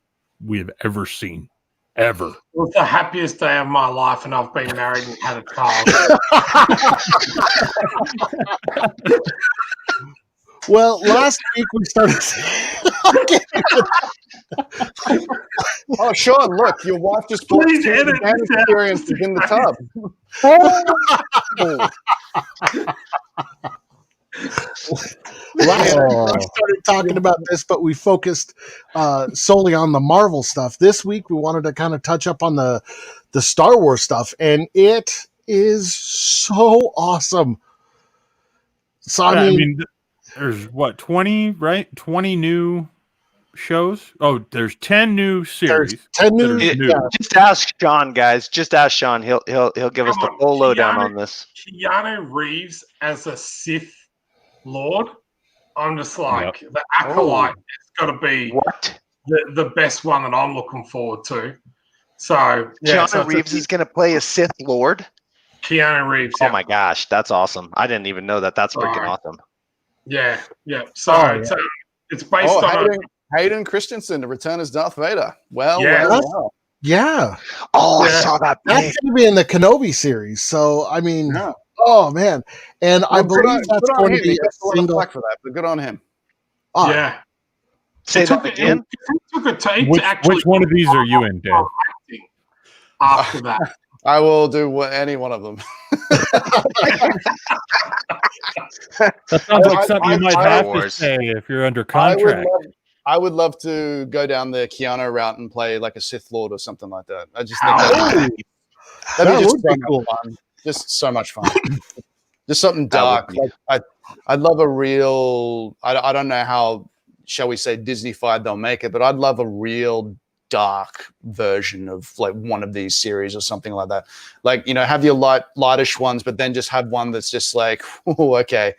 we have ever seen. Ever. It was the happiest day of my life, and I've been married and had a child. Well, last week we started. Oh, Sean, look, your wife just bought Please two edit band this out. experiences in the tub. Last week we started talking about this, but we focused solely on the Marvel stuff. This week we wanted to kind of touch up on the Star Wars stuff, and it is so awesome. So I mean there's what 20, right? 20 new shows. Oh, there's 10 new series. there's 10 new. Yeah. Just ask Sean, guys. Just ask Sean. He'll give us the Come on, full lowdown on this. Keanu Reeves as a Sith Lord. I'm just like, the Acolyte has got to be What? the best one that I'm looking forward to. So, yeah. Keanu Reeves is going to play a Sith Lord? Keanu Reeves. Oh Yeah. my gosh, that's awesome. I didn't even know that. That's freaking awesome. Yeah. So, it's based on Hayden Christensen to return as Darth Vader. Well, Yeah. well. Yeah, Oh, I Yeah. saw that. that's going to be in the Kenobi series. So I mean, oh man, and I believe that's going to be a single. For that, but good on him. Oh, yeah. Say It that took again. It took a take Which, to actually which one of these are you in, Dave? acting after that. I will do any one of them. That sounds like something you might Star have to Wars. say if you're under contract. I would love to go down the Keanu route and play like a Sith Lord or something like that. I just think that'd be that just would be so much cool. fun. Just so much fun. Just something dark. I'd love a real. I don't know how, shall we say, Disney-fied they'll make it, but I'd love a real dark version of like one of these series or something like that. Like, have your lightish ones, but then just have one that's just like, oh, okay,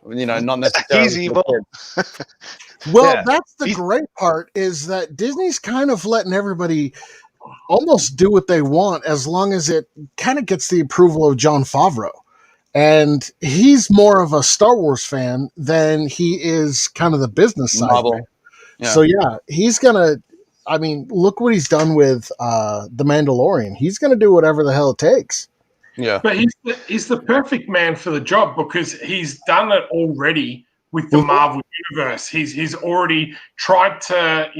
not necessarily. He's evil. Well, Yeah. that's the great part is that Disney's kind of letting everybody almost do what they want as long as it kind of gets the approval of Jon Favreau. And he's more of a Star Wars fan than he is kind of the business side. Marvel. Yeah. So yeah, he's gonna. I mean, look what he's done with the Mandalorian. He's gonna do whatever the hell it takes. Yeah. But he's the perfect man for the job because he's done it already with the Marvel universe. He's already tried to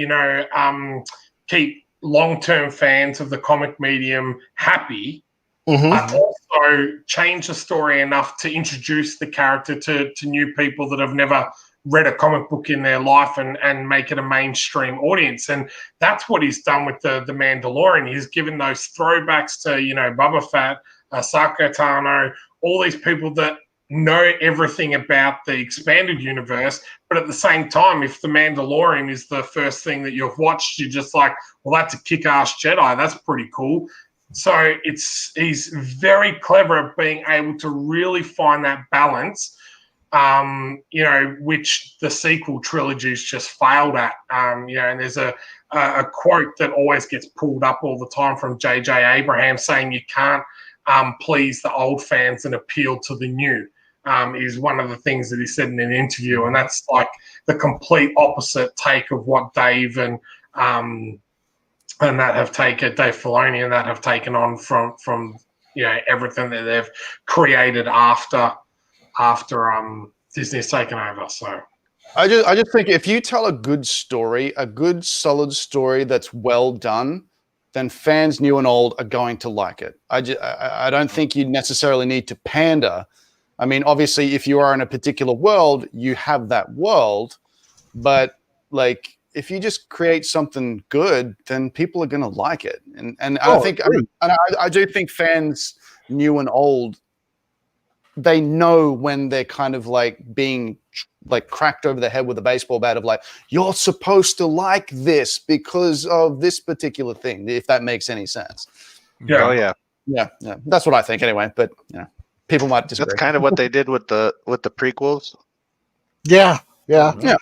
keep long-term fans of the comic medium happy, but also change the story enough to introduce the character to new people that have never read a comic book in their life and make it a mainstream audience. And that's what he's done with the Mandalorian. He's given those throwbacks to, Boba Fett, Ahsoka Tano, all these people that know everything about the expanded universe. But at the same time, if the Mandalorian is the first thing that you've watched, you're just like, well, that's a kick-ass Jedi. That's pretty cool. So he's very clever at being able to really find that balance, which the sequel trilogies just failed at. And there's a quote that always gets pulled up all the time from J.J. Abrams saying you can't please the old fans and appeal to the new, is one of the things that he said in an interview. And that's like the complete opposite take of what Dave and that have taken, Dave Filoni and that have taken on from everything that they've created after Disney's taken over. So I just think if you tell a good story, a good solid story that's well done, then fans new and old are going to like it. I don't think you necessarily need to pander. I mean, obviously, if you are in a particular world, you have that world, but like if you just create something good, then people are going to like it. And I do think fans new and old, they know when they're kind of like being like cracked over the head with a baseball bat of like, you're supposed to like this because of this particular thing, if that makes any sense. yeah. Oh yeah. Yeah. That's what I think anyway, but People might disagree. That's kind of what they did with the prequels. Yeah. Yeah.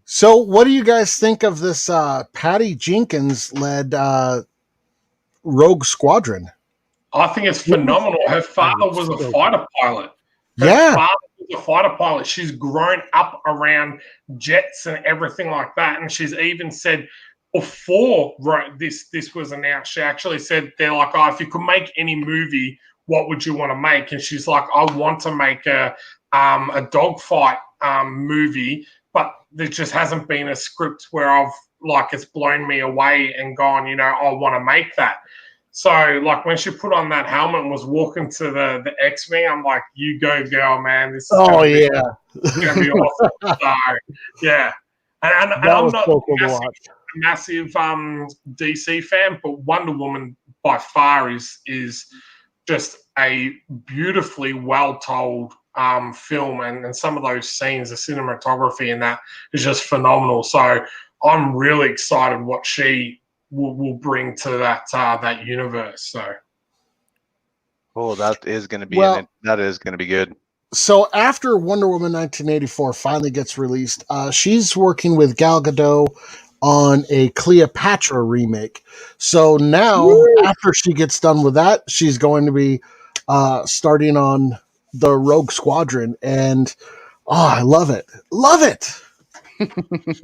So, what do you guys think of this Patty Jenkins led Rogue Squadron? I think it's phenomenal. Her father was a fighter pilot. Her father was a fighter pilot. She's grown up around jets and everything like that. And she's even said before this was announced, she actually said, they're like, oh, if you could make any movie, what would you want to make? And she's like, I want to make a dogfight movie, but there just hasn't been a script where I've it's blown me away and gone, I want to make that. So, when she put on that helmet and was walking to the X-Wing, I'm like, you go, girl, man. This is gonna be awesome. So, yeah. And I'm not a massive DC fan, but Wonder Woman by far is just a beautifully well-told film. And some of those scenes, the cinematography in that is just phenomenal. So I'm really excited what she will bring to that universe. So, that is going to be that is going to be good. So after Wonder Woman 1984 finally gets released, she's working with Gal Gadot on a Cleopatra remake. So now, after she gets done with that, she's going to be starting on the Rogue Squadron, and I love it.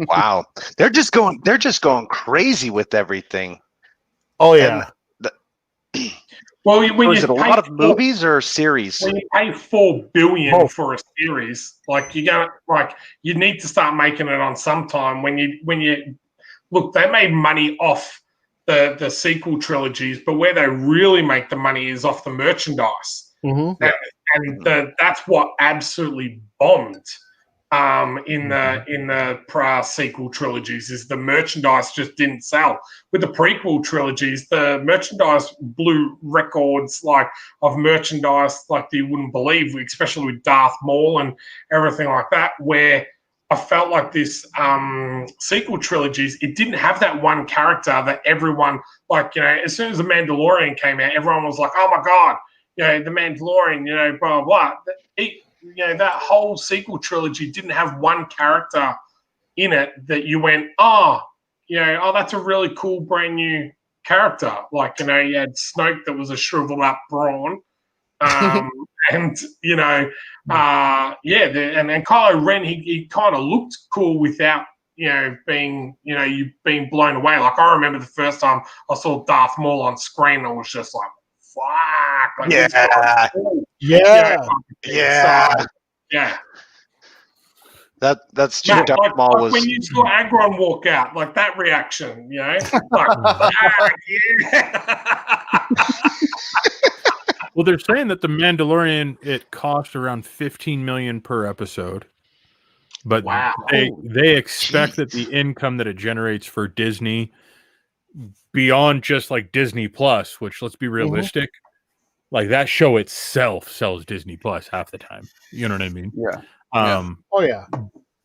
Wow, they're just going crazy with everything. Oh yeah. Well, when is it a lot of movies or series? When you pay $4 billion for a series, you need to start making it on some time. When you look, they made money off the sequel trilogies, but where they really make the money is off the merchandise, and that's what absolutely bombed. In the prior sequel trilogies is the merchandise just didn't sell. With the prequel trilogies, the merchandise blew records of merchandise like you wouldn't believe, especially with Darth Maul and everything like that, where I felt like this sequel trilogies, it didn't have that one character that everyone, as soon as The Mandalorian came out, everyone was like, oh my God, The Mandalorian, blah, blah, blah. That whole sequel trilogy didn't have one character in it that you went, that's a really cool brand new character. You had Snoke that was a shriveled up brawn. And Kylo Ren, he kind of looked cool without, being blown away. I remember the first time I saw Darth Maul on screen, I was just like, fuck. Yeah. That's true. Darth Maul was when you saw Agron walk out, that reaction, yeah. Well, they're saying that the Mandalorian, it cost around $15 million per episode, but they expect that the income that it generates for Disney, beyond just Disney Plus, which, let's be realistic, that show itself sells Disney Plus half the time. You know what I mean? Yeah. Oh yeah.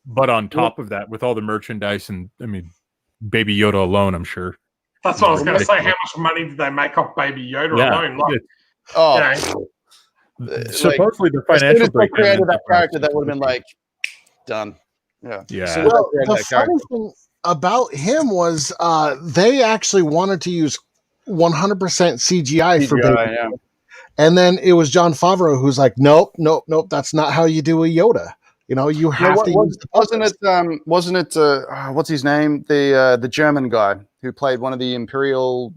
But on top of that, with all the merchandise and Baby Yoda alone, I'm sure. That's what I was going to say. How much money did they make off Baby Yoda alone? Supposedly the financial breakdown. Created that character, that would have been done. Yeah. Yeah. Well, the funny thing about him was they actually wanted to use 100% CGI for Baby Yoda. And then it was Jon Favreau who's like, nope, that's not how you do a Yoda. You have to use the puppets. Wasn't it what's his name? The German guy who played one of the Imperial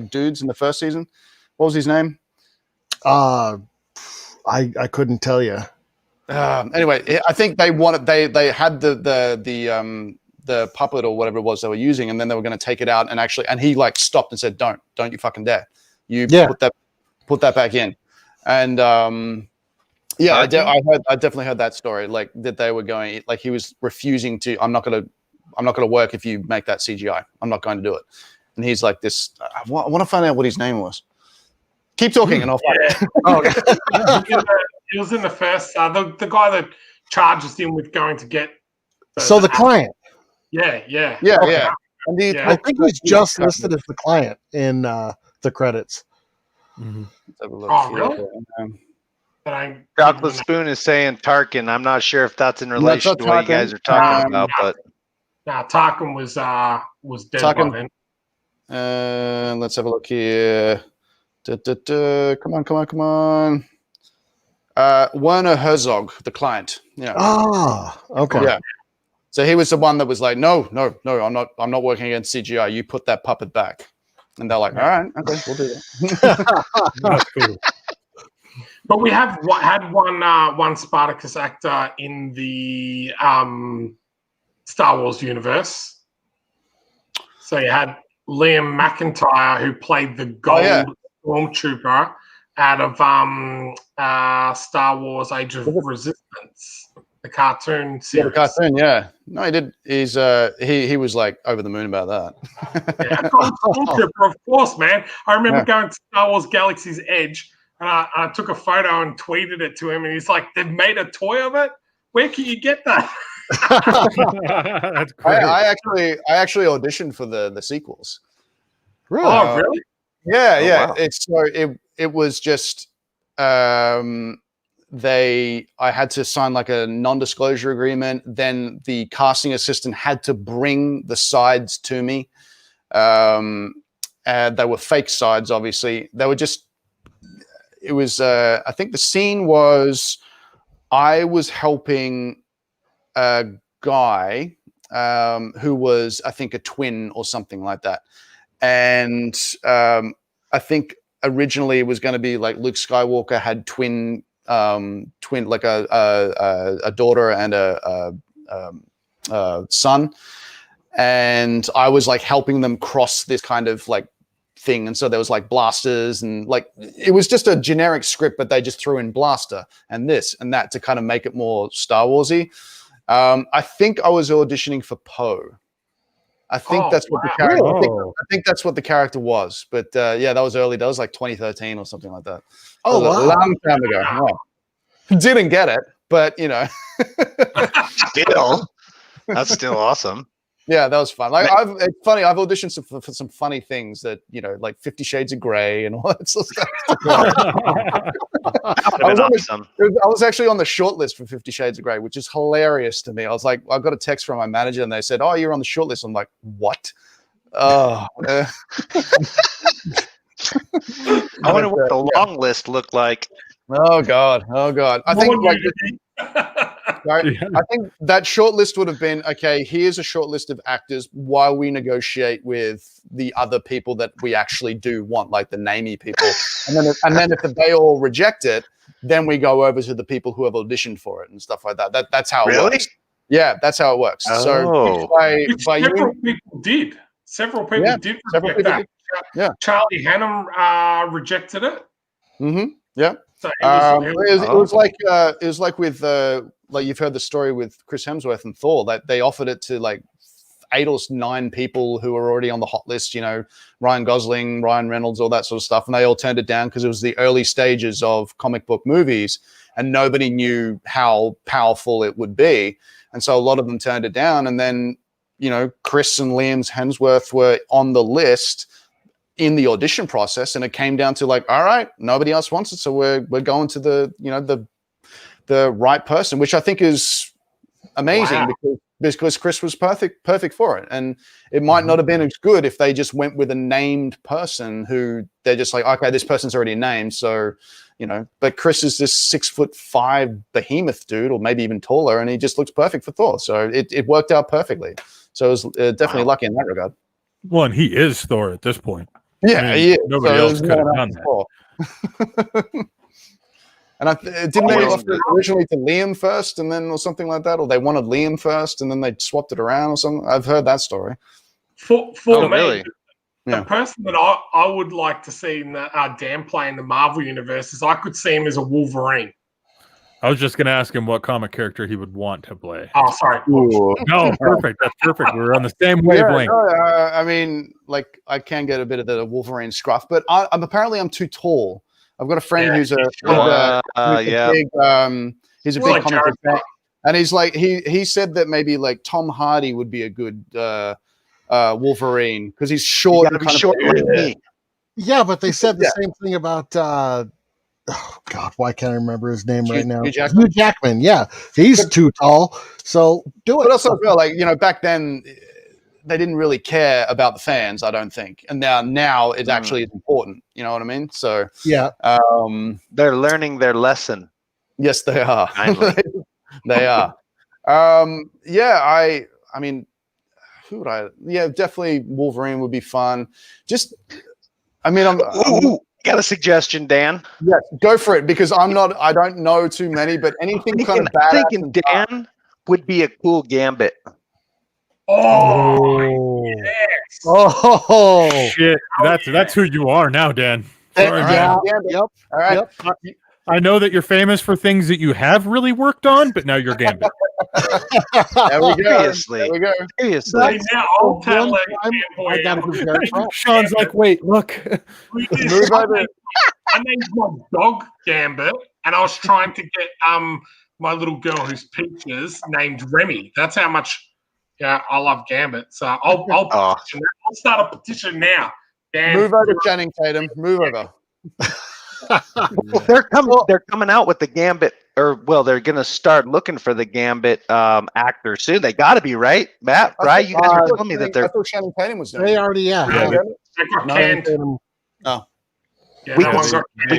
dudes in the first season. What was his name? I couldn't tell you. Anyway, I think they had the puppet or whatever it was they were using, and then they were going to take it out and he stopped and said, don't you fucking dare. Put that back in. And I definitely heard that story, that they were going, he was refusing to, I'm not going to work if you make that CGI. I'm not going to do it. And he's like this, I want to find out what his name was. Keep talking and I'll find it. Oh, okay. He was in the first, the guy that charges him with going to get. The client. Yeah. And I think he's just listed as the client in the credits. Mhm. Let's have a look Oh, here. really? But I Chocolate Spoon is saying Tarkin. I'm not sure if that's in No, it's relation not to what you guys are talking about, but Tarkin was dead Tarkin. by then. Let's have a look here. Come on. Werner Herzog, the client. Yeah. Ah, okay. Yeah. So he was the one that was like, no, I'm not working against CGI. You put that puppet back. And they're like, all right, okay, we'll do that. That's cool. But we had one Spartacus actor in the Star Wars universe. So you had Liam McIntyre, who played the gold stormtrooper out of Star Wars Age of Resistance, the cartoon series. Yeah, the cartoon, yeah. No, he did. He was like over the moon about that. Yeah, gold stormtrooper, of course, man. I remember going to Star Wars Galaxy's Edge, and I took a photo and tweeted it to him, and he's like, "They've made a toy of it. Where can you get that?" That's great. I actually auditioned for the sequels. Really? Oh, really? Yeah. Wow. It was just I had to sign like a non-disclosure agreement. Then the casting assistant had to bring the sides to me. And they were fake sides, obviously. They were just. It was. I think the scene was. I was helping a guy who was, I think, a twin or something like that, and I think originally it was going to be like Luke Skywalker had twin like a daughter and a son, and I was like helping them cross this kind of like thing, and so there was like blasters and like it was just a generic script, but they just threw in blaster and this and that to kind of make it more Star Warsy. I think I was auditioning for Poe. I think that's what the character. I think that's what the character was. But yeah, that was early. That was like 2013 or something like that. Oh, wow. A long time ago. Yeah. Didn't get it, but you know. That's still awesome. Yeah, that was fun. Like it's funny. I've auditioned for some funny things that like 50 Shades of Grey and all that sort of stuff. I was actually on the short list for 50 Shades of Grey, which is hilarious to me. I was like, I got a text from my manager and they said, "Oh, you're on the short list." I'm like, "What?" Oh. I wonder what the long list looked like. Oh God. I think like. Right? I think that short list would have been, okay, here's a short list of actors while we negotiate with the other people that we actually do want, like the namey people. And then if they all reject it, then we go over to the people who have auditioned for it and stuff like that. That's how it works. Yeah, that's how it works. Oh. So several people did reject that. Yeah. Charlie Hunnam rejected it. Mm-hmm. Yeah. So it was like with like you've heard the story with Chris Hemsworth and Thor, that they offered it to like 8 or 9 people who were already on the hot list, Ryan Gosling, Ryan Reynolds, all that sort of stuff. And they all turned it down because it was the early stages of comic book movies and nobody knew how powerful it would be. And so a lot of them turned it down. And then, Chris and Liam's Hemsworth were on the list in the audition process, and it came down to like, all right, nobody else wants it, so we're going to the right person, which I think is amazing because Chris was perfect for it, and it might not have been as good if they just went with a named person who they're just like, okay, this person's already named, so But Chris is this 6'5" behemoth dude, or maybe even taller, and he just looks perfect for Thor, so it worked out perfectly. So it was definitely lucky in that regard. Well, and he is Thor at this point. Yeah, yeah. Nobody else could have done that. And it didn't they offer originally to Liam first, and then or something like that, or they wanted Liam first, and then they swapped it around or something. I've heard that story. For me, really? The person that I would like to see in Dan play in the Marvel universe is I could see him as a Wolverine. I was just going to ask him what comic character he would want to play. Oh, sorry. No, perfect. That's perfect. We're on the same wavelength. I mean, like, I can get a bit of the Wolverine scruff, but I'm too tall. I've got a friend who's a big comic book fan, and he's like, he said that maybe like Tom Hardy would be a good Wolverine because he's short. Short like me. Yeah, but they said the same thing about oh God, why can't I remember his name right now? Hugh Jackman. Yeah, he's too tall. So do it. But also, I feel like back then they didn't really care about the fans. I don't think, and now it actually is important. You know what I mean? So yeah, they're learning their lesson. Yes, they are. They are. Yeah, I mean, who would I? Yeah, definitely Wolverine would be fun. Just, I mean, I'm got a suggestion, Dan. Yes, go for it because I don't know too many, but anything kind of badass. I'm thinking Dan would be a cool Gambit. Oh, yes. Oh shit! That's who you are now, Dan. Sorry, yeah. man. Yep. All right. Yep. I know that you're famous for things that you have really worked on, but now you're Gambit. There we go. Seriously. There we go. Hey, now I'll tell I got to Sean's like, wait, look. Move over. I named my dog Gambit, and I was trying to get my little girl who's Peaches named Remy. That's how much I love Gambit. So I'll petition that. I'll start a petition now. Move over, Channing Tatum. Move over. They're coming out with the Gambit, they're going to start looking for the Gambit actor soon. They got to be, right, Matt? Right? You guys were telling me that they're. I thought Channing Tatum was doing. They already, They got canned. Oh. Yeah, we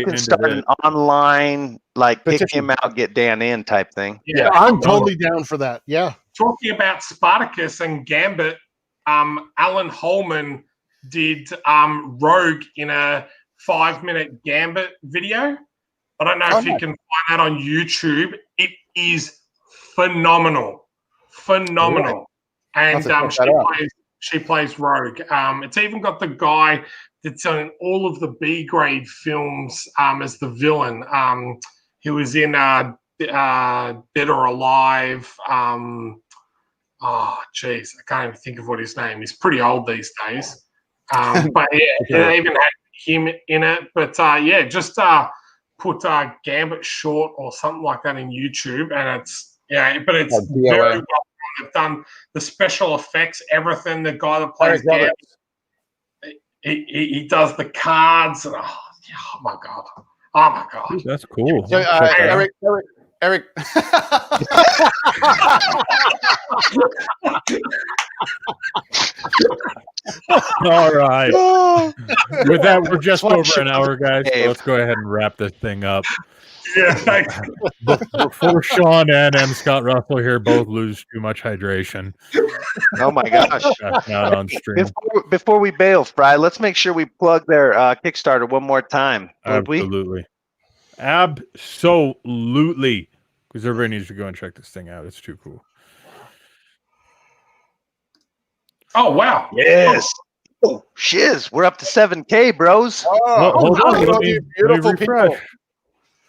can start an online, like, pick him out, get Dan in type thing. Yeah, I'm totally down for that. Yeah. Talking about Spartacus and Gambit, Alan Holman did Rogue in a 5-minute Gambit video. I don't know if you can find that on YouTube. It is phenomenal. And she plays Rogue. It's even got the guy that's on all of the B-grade films as the villain. He was in Dead or Alive. Oh, jeez, I can't even think of what his name is. He's pretty old these days. But yeah, they even had him in it. But just put Gambit short or something like that in YouTube, and it's very well done. The special effects, everything. The guy that plays Gambit, he does the cards, and oh my god, that's cool. So, Eric. All right. With that, we're just over an hour, guys. So let's go ahead and wrap this thing up. Yeah, thanks. Before Sean and M. Scott Russell here both lose too much hydration. Oh my gosh! Not on stream. Before we bail, Fry, let's make sure we plug their Kickstarter one more time. Absolutely. Because everybody needs to go and check this thing out. It's too cool. Oh, wow. Yes. Oh, shiz. We're up to 7K, bros. Hold on. Let me refresh.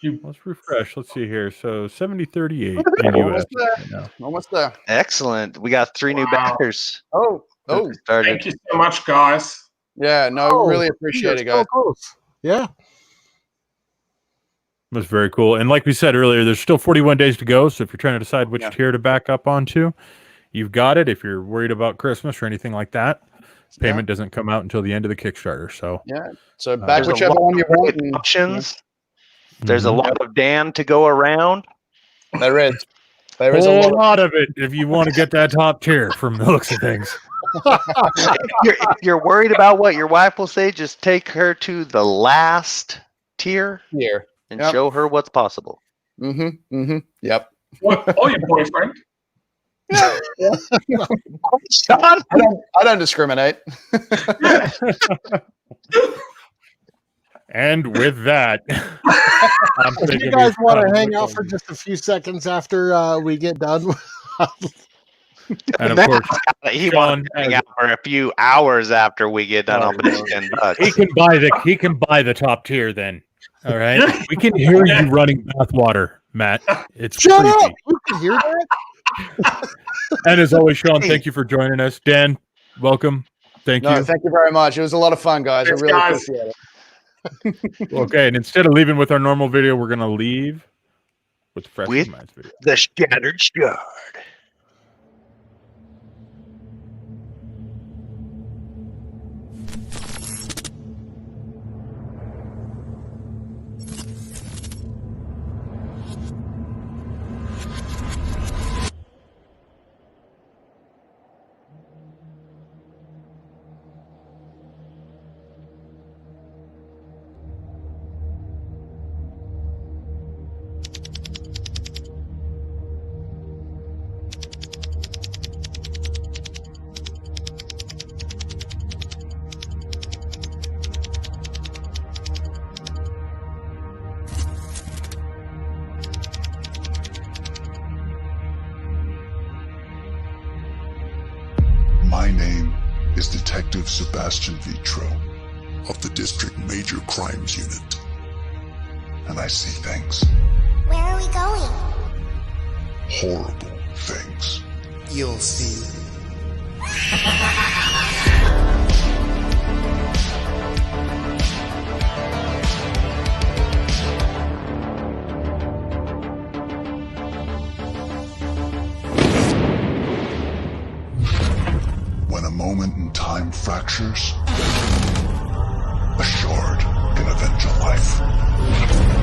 People. Let's refresh. Let's see here. So 7038 in US. Almost there. Excellent. We got 3 new backers. Oh. Thank you so much, guys. Yeah, no, really appreciate it, guys. Yeah. That's very cool. And like we said earlier, there's still 41 days to go. So if you're trying to decide which tier to back up onto, you've got it. If you're worried about Christmas or anything like that, payment doesn't come out until the end of the Kickstarter. So so back whichever one you want. Options. There's a lot of Dan to go around. There is a lot of it if you want to get that top tier from the looks of things. If you're worried about what your wife will say, just take her to the last tier and show her what's possible. Yep. Or your boyfriend. Sean? I don't discriminate. And with that, if you guys want to hang out for just a few seconds after we get done, and of course, he wants to hang out for a few hours after we get done on the $10. He can buy the top tier then. All right, we can hear you running bathwater, Matt. It's shut creepy. up. You can hear that. And as always, Sean, thank you for joining us. Dan, welcome. Thank you. Thank you very much. It was a lot of fun, guys. Thanks, I really guys. appreciate it. Okay, and instead of leaving with our normal video, we're going to leave with the Fractured Shards video. The Shattered Shard. Detective Sebastian Vetro of the District Major Crimes Unit. And I see things. Where are we going? Horrible things. You'll see. When a moment in time fractures, a shard can avenge a life.